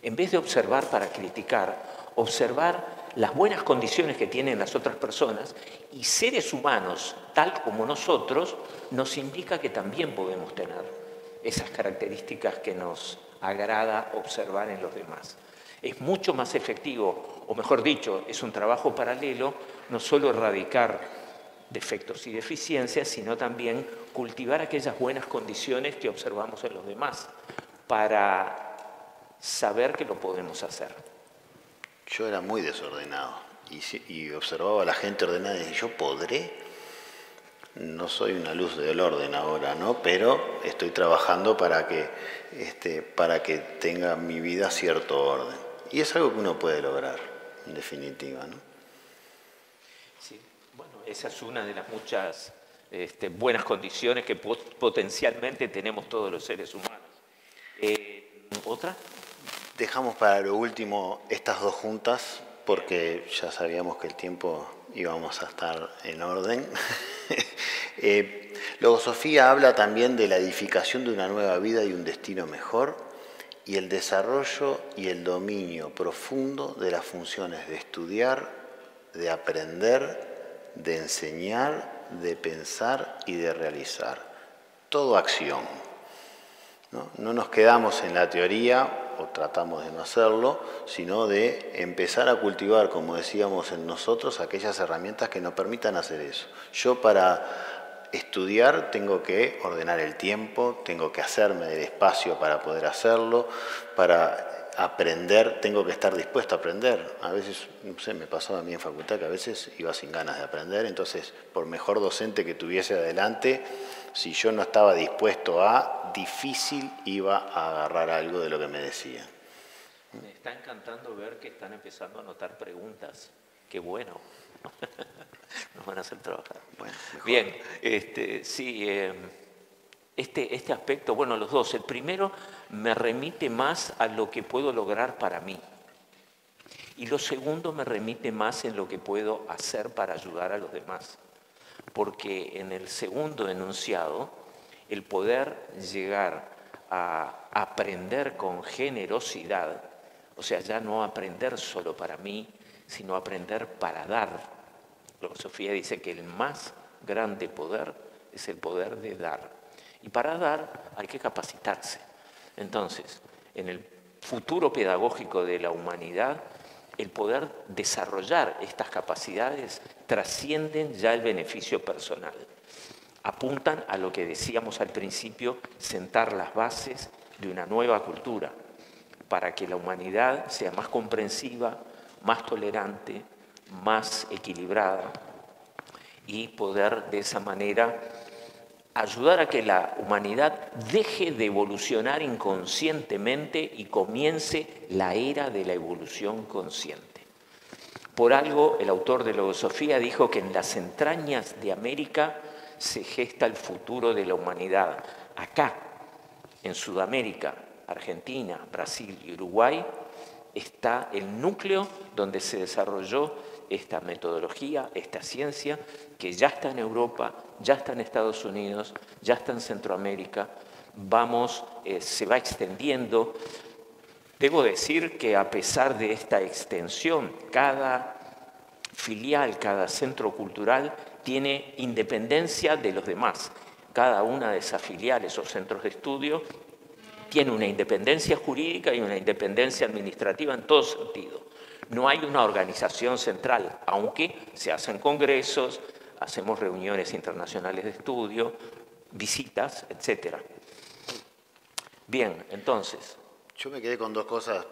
En vez de observar para criticar, observar las buenas condiciones que tienen las otras personas y seres humanos, tal como nosotros, nos indica que también podemos tener esas características que nos agrada observar en los demás. Es mucho más efectivo, o mejor dicho, es un trabajo paralelo, no solo erradicar defectos y deficiencias, sino también cultivar aquellas buenas condiciones que observamos en los demás para saber que lo podemos hacer. Yo era muy desordenado y observaba a la gente ordenada y decía, ¿yo podré? No soy una luz del orden ahora, ¿no? Pero estoy trabajando para que tenga mi vida cierto orden. Y es algo que uno puede lograr, en definitiva, ¿no? Sí, bueno, esa es una de las muchas buenas condiciones que potencialmente tenemos todos los seres humanos. ¿Otra? Dejamos para lo último estas dos juntas, porque ya sabíamos que el tiempo íbamos a estar en orden. Logosofía habla también de la edificación de una nueva vida y un destino mejor, y el desarrollo y el dominio profundo de las funciones de estudiar, de aprender, de enseñar, de pensar y de realizar. Todo acción. No nos quedamos en la teoría, o tratamos de no hacerlo, sino de empezar a cultivar, como decíamos en nosotros, aquellas herramientas que nos permitan hacer eso. Yo para estudiar tengo que ordenar el tiempo, tengo que hacerme del espacio para poder hacerlo, para aprender tengo que estar dispuesto a aprender. A veces, no sé, me pasaba a mí en facultad que a veces iba sin ganas de aprender, entonces por mejor docente que tuviese adelante, si yo no estaba dispuesto difícil iba a agarrar algo de lo que me decía. Me está encantando ver que están empezando a anotar preguntas. Qué bueno. Nos van a hacer trabajar. Bueno, bien, sí, este aspecto, bueno, los dos. El primero me remite más a lo que puedo lograr para mí. Y lo segundo me remite más en lo que puedo hacer para ayudar a los demás. Porque en el segundo enunciado, el poder llegar a aprender con generosidad, o sea, ya no aprender solo para mí, sino aprender para dar. La filosofía dice que el más grande poder es el poder de dar. Y para dar hay que capacitarse. Entonces, en el futuro pedagógico de la humanidad, el poder desarrollar estas capacidades trascienden ya el beneficio personal. Apuntan a lo que decíamos al principio, sentar las bases de una nueva cultura para que la humanidad sea más comprensiva, más tolerante, más equilibrada y poder de esa manera ayudar a que la humanidad deje de evolucionar inconscientemente y comience la era de la evolución consciente. Por algo, el autor de Logosofía dijo que en las entrañas de América se gesta el futuro de la humanidad. Acá, en Sudamérica, Argentina, Brasil y Uruguay, está el núcleo donde se desarrolló esta metodología, esta ciencia, que ya está en Europa, ya está en Estados Unidos, ya está en Centroamérica, se va extendiendo. Debo decir que a pesar de esta extensión, cada filial, cada centro cultural tiene independencia de los demás. Cada una de esas filiales o centros de estudio tiene una independencia jurídica y una independencia administrativa en todo sentido. No hay una organización central, aunque se hacen congresos, hacemos reuniones internacionales de estudio, visitas, etc. Bien, entonces. Yo me quedé con dos cosas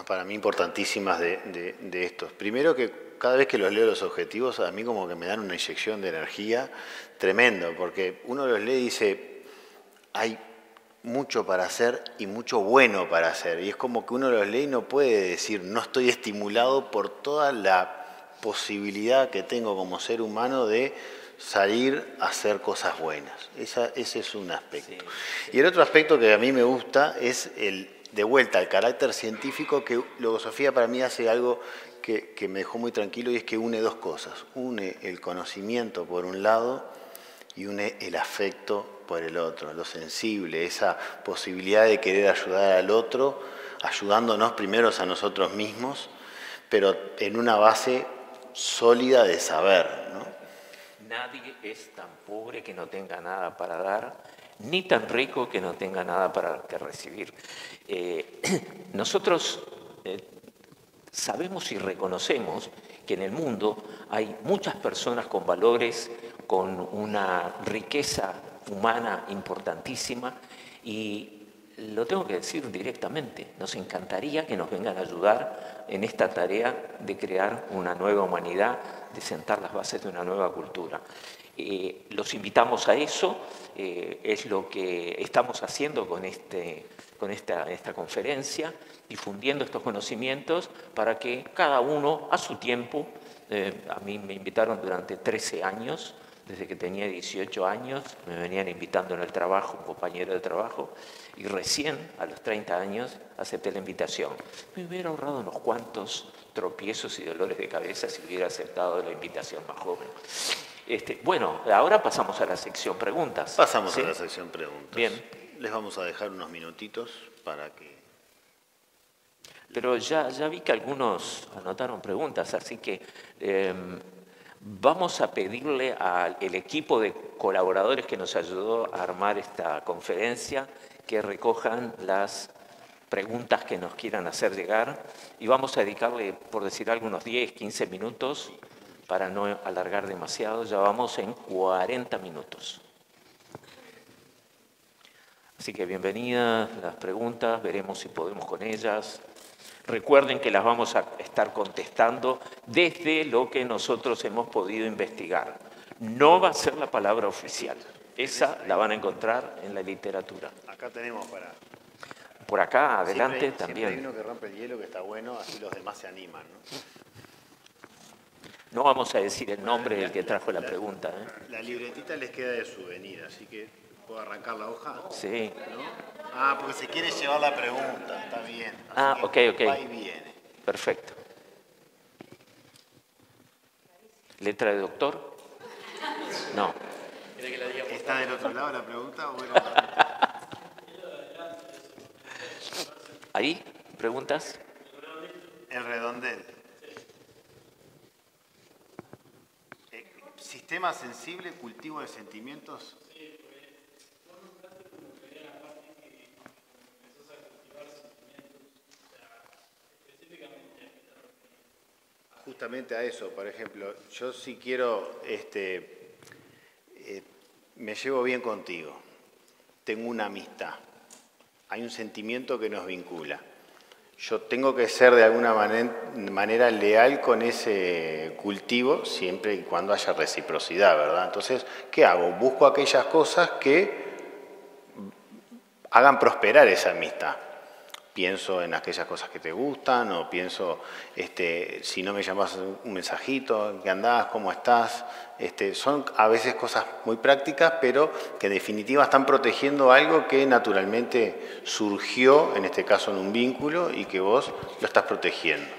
para mí importantísimas de estos. Primero, que cada vez que los leo los objetivos, a mí como que me dan una inyección de energía tremendo, porque uno los lee y dice, hay mucho para hacer y mucho bueno para hacer. Y es como que uno los lee y no puede decir, no estoy estimulado por toda la posibilidad que tengo como ser humano de salir a hacer cosas buenas. Ese es un aspecto. Sí, sí. Y el otro aspecto que a mí me gusta es de vuelta al carácter científico, que Logosofía para mí hace algo que me dejó muy tranquilo, y es que une dos cosas. Une el conocimiento por un lado y une el afecto por el otro, lo sensible, esa posibilidad de querer ayudar al otro, ayudándonos primero a nosotros mismos, pero en una base sólida de saber, ¿no? Nadie es tan pobre que no tenga nada para dar, ni tan rico que no tenga nada para que recibir. Nosotros sabemos y reconocemos que en el mundo hay muchas personas con valores, con una riqueza humana importantísima, y lo tengo que decir directamente, nos encantaría que nos vengan a ayudar en esta tarea de crear una nueva humanidad, de sentar las bases de una nueva cultura. Los invitamos a eso, es lo que estamos haciendo con esta conferencia, difundiendo estos conocimientos para que cada uno a su tiempo, a mí me invitaron durante 13 años, desde que tenía 18 años, me venían invitando en el trabajo, un compañero de trabajo, y recién a los 30 años acepté la invitación. Me hubiera ahorrado unos cuantos tropiezos y dolores de cabeza si hubiera aceptado la invitación más joven. Bueno, ahora pasamos a la sección preguntas. Pasamos ¿sí? a la sección preguntas. Bien. Les vamos a dejar unos minutitos para que... Pero ya vi que algunos anotaron preguntas, así que vamos a pedirle al equipo de colaboradores que nos ayudó a armar esta conferencia que recojan las preguntas que nos quieran hacer llegar, y vamos a dedicarle, por decir algo, unos 10, 15 minutos para no alargar demasiado. Ya vamos en 40 minutos. Así que bienvenidas las preguntas, veremos si podemos con ellas. Recuerden que las vamos a estar contestando desde lo que nosotros hemos podido investigar. No va a ser la palabra oficial. Esa la van a encontrar en la literatura. Acá tenemos para... Por acá, adelante, siempre también. Hay uno que rompe el hielo, que está bueno, así los demás se animan, ¿no? No vamos a decir el nombre del que trajo la pregunta. La libretita les queda de souvenir, así que ¿puedo arrancar la hoja? Sí. ¿No? Porque se quiere llevar la pregunta, está bien. Así ok. Va y viene. Perfecto. ¿Letra de doctor? No. ¿Está del otro lado la pregunta o bueno? ¿Ahí? ¿Preguntas? El redondel. Sistema sensible, cultivo de sentimientos. Justamente a eso, por ejemplo, yo sí quiero, me llevo bien contigo, tengo una amistad, hay un sentimiento que nos vincula. Yo tengo que ser de alguna manera leal con ese cultivo siempre y cuando haya reciprocidad, ¿verdad? Entonces, ¿qué hago? Busco aquellas cosas que hagan prosperar esa amistad. Pienso en aquellas cosas que te gustan, o pienso, si no me llamas un mensajito, ¿qué andás? ¿Cómo estás? Son a veces cosas muy prácticas, pero que en definitiva están protegiendo algo que naturalmente surgió, en este caso en un vínculo, y que vos lo estás protegiendo.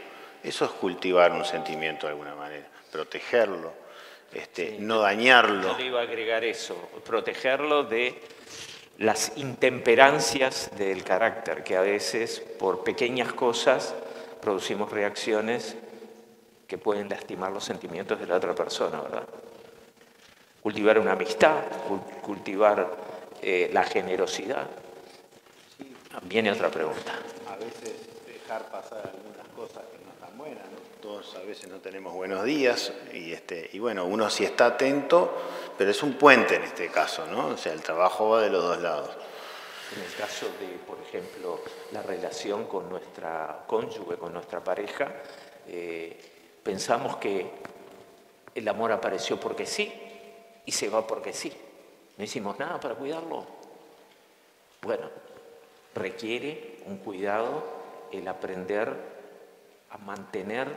Eso es cultivar un sentimiento de alguna manera, protegerlo, Sí, no dañarlo. Yo le iba a agregar eso, protegerlo de las intemperancias del carácter, que a veces por pequeñas cosas producimos reacciones que pueden lastimar los sentimientos de la otra persona, ¿verdad? Cultivar una amistad, cultivar la generosidad. Viene otra pregunta. A veces dejar pasar algunas cosas que no están buenas, ¿no? Todos a veces no tenemos buenos días y bueno, uno sí está atento, pero es un puente en este caso, ¿no? O sea, el trabajo va de los dos lados. En el caso de, por ejemplo, la relación con nuestra cónyuge, con nuestra pareja, pensamos que el amor apareció porque sí y se va porque sí. No hicimos nada para cuidarlo. Bueno, requiere un cuidado el aprender a mantener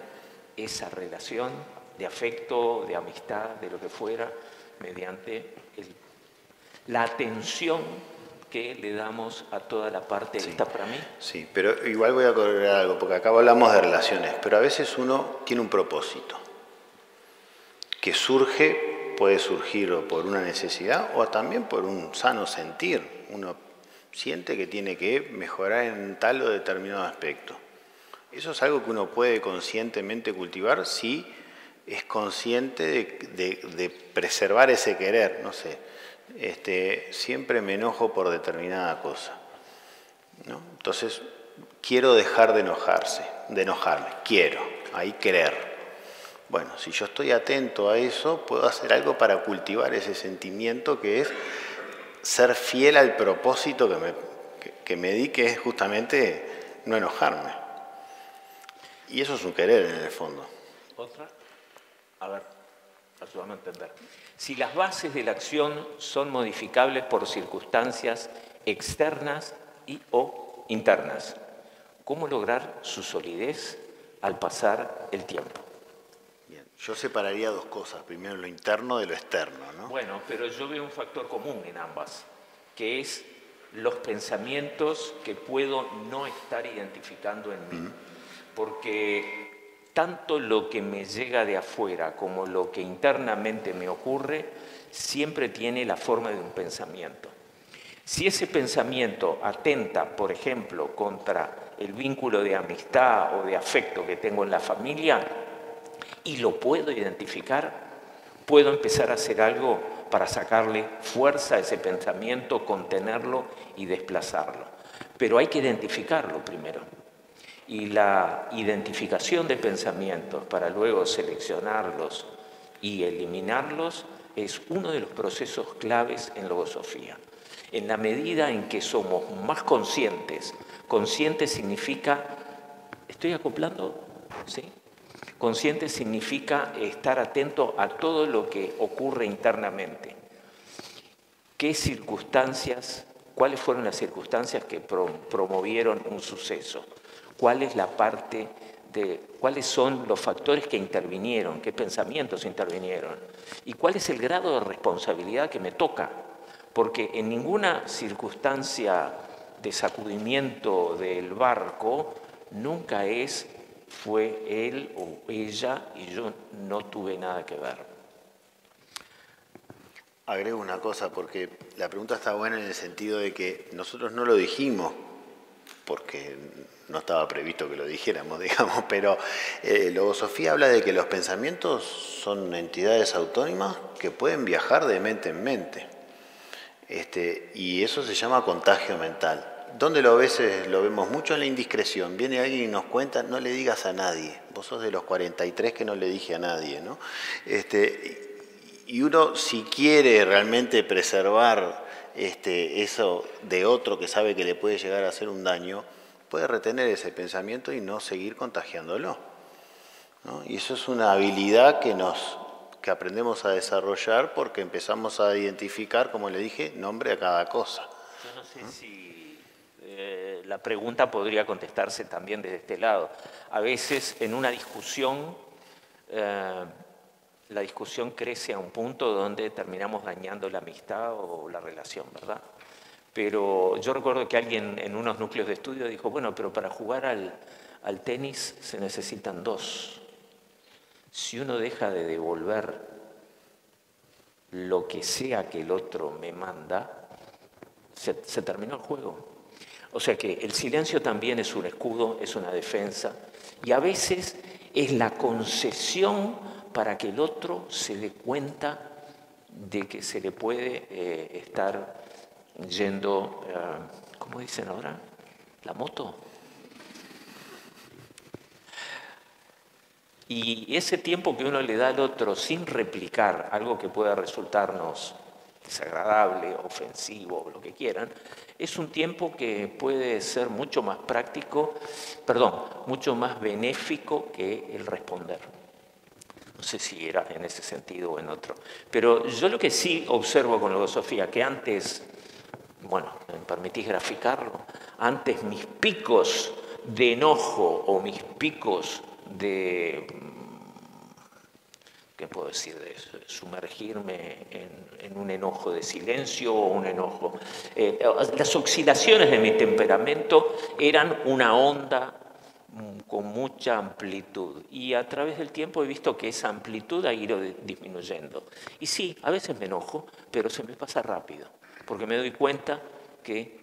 esa relación de afecto, de amistad, de lo que fuera, mediante la atención que le damos a toda la parte que está para mí. Sí, pero igual voy a correr algo, porque acá hablamos de relaciones, pero a veces uno tiene un propósito que surge, puede surgir o por una necesidad o también por un sano sentir. Uno siente que tiene que mejorar en tal o determinado aspecto. Eso es algo que uno puede conscientemente cultivar si es consciente de preservar ese querer. No sé, siempre me enojo por determinada cosa, ¿no? Entonces, quiero dejar de enojarme, quiero, ahí querer. Bueno, si yo estoy atento a eso, puedo hacer algo para cultivar ese sentimiento que es ser fiel al propósito que me di, que es justamente no enojarme. Y eso es un querer en el fondo. ¿Otra? A ver, ayúdame a entender. Si las bases de la acción son modificables por circunstancias externas y o internas, ¿cómo lograr su solidez al pasar el tiempo? Bien, yo separaría dos cosas. Primero lo interno de lo externo, ¿no? Bueno, pero yo veo un factor común en ambas, que es los pensamientos que puedo no estar identificando en mí. Porque tanto lo que me llega de afuera como lo que internamente me ocurre siempre tiene la forma de un pensamiento. Si ese pensamiento atenta, por ejemplo, contra el vínculo de amistad o de afecto que tengo en la familia y lo puedo identificar, puedo empezar a hacer algo para sacarle fuerza a ese pensamiento, contenerlo y desplazarlo. Pero hay que identificarlo primero. Y la identificación de pensamientos para luego seleccionarlos y eliminarlos es uno de los procesos claves en logosofía. En la medida en que somos más conscientes, consciente significa, ¿estoy acoplando? ¿Sí? Consciente significa estar atento a todo lo que ocurre internamente. ¿Qué circunstancias, cuáles fueron las circunstancias que promovieron un suceso? ¿Cuál es la parte de cuáles son los factores que intervinieron, qué pensamientos intervinieron y cuál es el grado de responsabilidad que me toca? Porque en ninguna circunstancia de sacudimiento del barco nunca fue él o ella y yo no tuve nada que ver. Agrego una cosa, porque la pregunta está buena en el sentido de que nosotros no lo dijimos porque no estaba previsto que lo dijéramos, digamos, pero Logosofía habla de que los pensamientos son entidades autónomas que pueden viajar de mente en mente. Y eso se llama contagio mental. ¿Dónde lo vemos mucho? En la indiscreción. Viene alguien y nos cuenta, no le digas a nadie. Vos sos de los 43 que no le dije a nadie, ¿no? Y uno, si quiere realmente preservar eso de otro que sabe que le puede llegar a hacer un daño, puede retener ese pensamiento y no seguir contagiándolo, ¿no? Y eso es una habilidad que aprendemos a desarrollar porque empezamos a identificar, como le dije, nombre a cada cosa. Yo no sé si la pregunta podría contestarse también desde este lado. A veces en una discusión, la discusión crece a un punto donde terminamos dañando la amistad o la relación, ¿verdad? Pero yo recuerdo que alguien en unos núcleos de estudio dijo, bueno, pero para jugar al tenis se necesitan dos. Si uno deja de devolver lo que sea que el otro me manda, se terminó el juego. O sea que el silencio también es un escudo, es una defensa, y a veces es la concesión para que el otro se dé cuenta de que se le puede estar yendo, ¿cómo dicen ahora? ¿La moto? Y ese tiempo que uno le da al otro sin replicar algo que pueda resultarnos desagradable, ofensivo, lo que quieran, es un tiempo que puede ser mucho más mucho más benéfico que el responder. No sé si era en ese sentido o en otro. Pero yo lo que sí observo con Logosofía, que antes bueno, ¿me permitís graficarlo? Antes mis picos de enojo o mis picos de, ¿qué puedo decir de eso? Sumergirme en un enojo de silencio o un enojo. Las oscilaciones de mi temperamento eran una onda con mucha amplitud y a través del tiempo he visto que esa amplitud ha ido disminuyendo. Y sí, a veces me enojo, pero se me pasa rápido, porque me doy cuenta que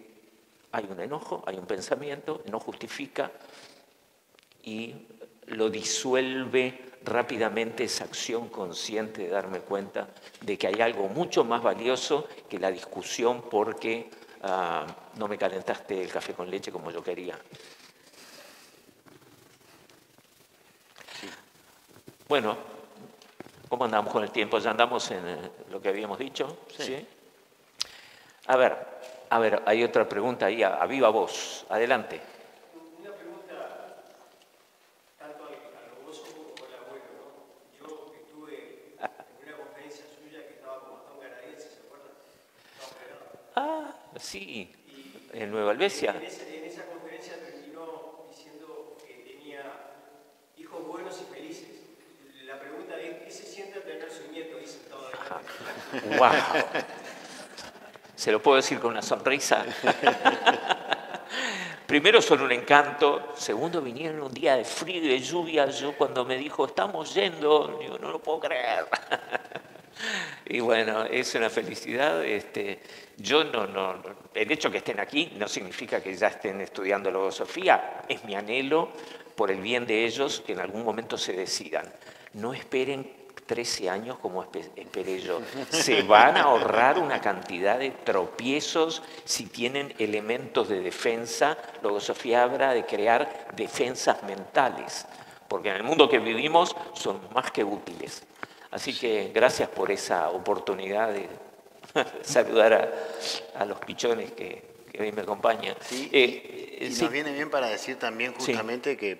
hay un enojo, hay un pensamiento, no justifica y lo disuelve rápidamente esa acción consciente de darme cuenta de que hay algo mucho más valioso que la discusión porque no me calentaste el café con leche como yo quería. Bueno, ¿cómo andamos con el tiempo? ¿Ya andamos en lo que habíamos dicho? ¿Sí? A ver, hay otra pregunta ahí, a viva voz. Adelante. Una pregunta tanto al filósofo como al abuelo, ¿no? Yo estuve en una conferencia suya que estaba con Gastón Canadiense, ¿se acuerdan? Ah, sí, en Nueva Albesia. En esa conferencia terminó diciendo que tenía hijos buenos y felices. La pregunta es, ¿qué se siente tener su nieto ahí sentado adelante? ¡Wow! ¿Se lo puedo decir con una sonrisa? Primero, son un encanto. Segundo, vinieron un día de frío y de lluvia. Yo cuando me dijo, estamos yendo, digo, no lo puedo creer. Y bueno, es una felicidad. Yo el hecho que estén aquí no significa que ya estén estudiando logosofía. Es mi anhelo por el bien de ellos que en algún momento se decidan. No esperen 13 años como esperé yo. Se van a ahorrar una cantidad de tropiezos si tienen elementos de defensa. Logosofía habla de crear defensas mentales, porque en el mundo que vivimos son más que útiles. Así que gracias por esa oportunidad de saludar a los pichones que hoy me acompañan. Sí, y sí. nos viene bien para decir también justamente que,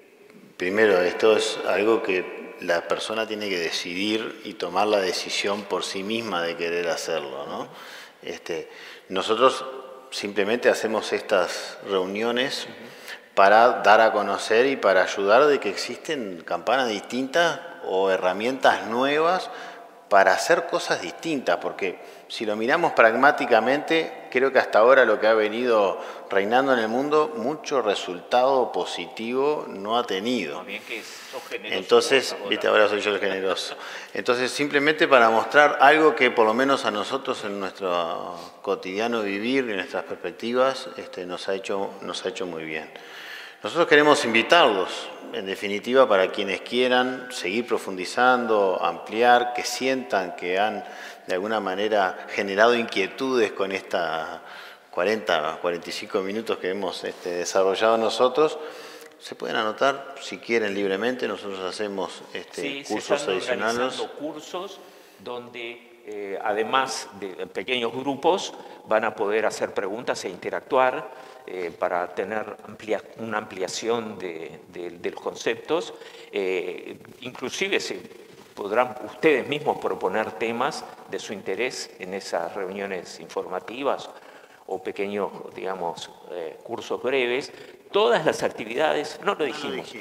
primero, esto es algo que la persona tiene que decidir y tomar la decisión por sí misma de querer hacerlo, ¿no? Nosotros simplemente hacemos estas reuniones para dar a conocer y para ayudar de que existen campanas distintas o herramientas nuevas para hacer cosas distintas, porque si lo miramos pragmáticamente, creo que hasta ahora lo que ha venido reinando en el mundo, mucho resultado positivo no ha tenido. Bien que sos generoso. Entonces, viste, ahora soy yo el generoso. Entonces, simplemente para mostrar algo que por lo menos a nosotros en nuestro cotidiano vivir y nuestras perspectivas nos ha hecho muy bien. Nosotros queremos invitarlos, en definitiva, para quienes quieran seguir profundizando, ampliar, que sientan que han de alguna manera generado inquietudes con estas 45 minutos que hemos desarrollado nosotros. Se pueden anotar, si quieren, libremente. Nosotros hacemos cursos adicionales. Cursos donde, además de pequeños grupos, van a poder hacer preguntas e interactuar para tener una ampliación de los conceptos. Inclusive se podrán ustedes mismos proponer temas de su interés en esas reuniones informativas o pequeños, digamos, cursos breves. Todas las actividades, no lo dijimos.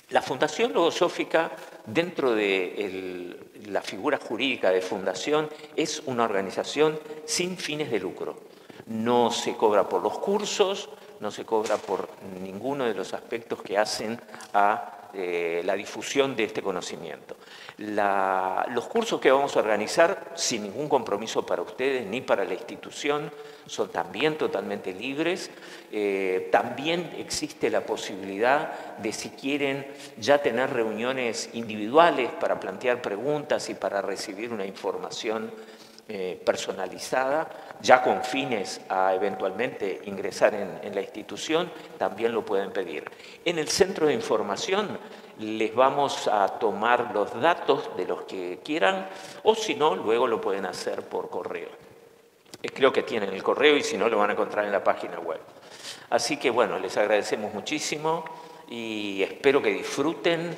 La Fundación Logosófica, dentro de la figura jurídica de fundación, es una organización sin fines de lucro. No se cobra por los cursos, no se cobra por ninguno de los aspectos que hacen a la difusión de este conocimiento. Los cursos que vamos a organizar, sin ningún compromiso para ustedes ni para la institución, son también totalmente libres. También existe la posibilidad de, si quieren, ya tener reuniones individuales para plantear preguntas y para recibir una información personalizada, ya con fines a eventualmente ingresar en la institución, también lo pueden pedir. En el centro de información les vamos a tomar los datos de los que quieran, o si no, luego lo pueden hacer por correo. Creo que tienen el correo y si no, lo van a encontrar en la página web. Así que bueno, les agradecemos muchísimo y espero que disfruten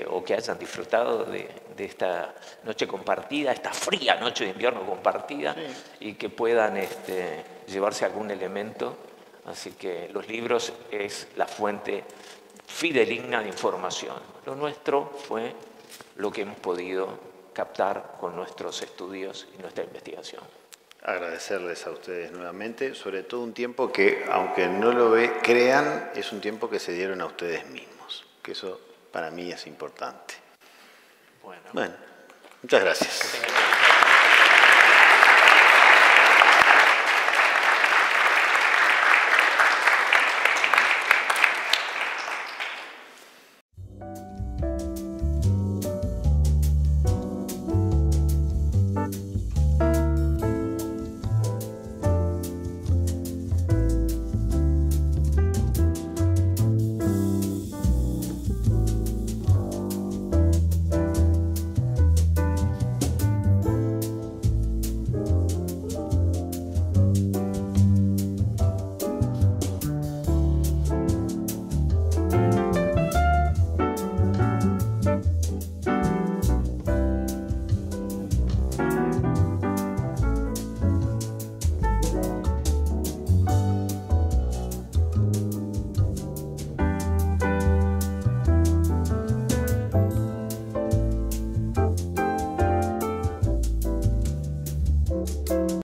o que hayan disfrutado de esta noche compartida, esta fría noche de invierno compartida, sí, y que puedan llevarse algún elemento. Así que los libros es la fuente fidedigna de información. Lo nuestro fue lo que hemos podido captar con nuestros estudios y nuestra investigación. Agradecerles a ustedes nuevamente, sobre todo un tiempo que, aunque no lo crean, es un tiempo que se dieron a ustedes mismos, que eso para mí es importante. Bueno, muchas gracias.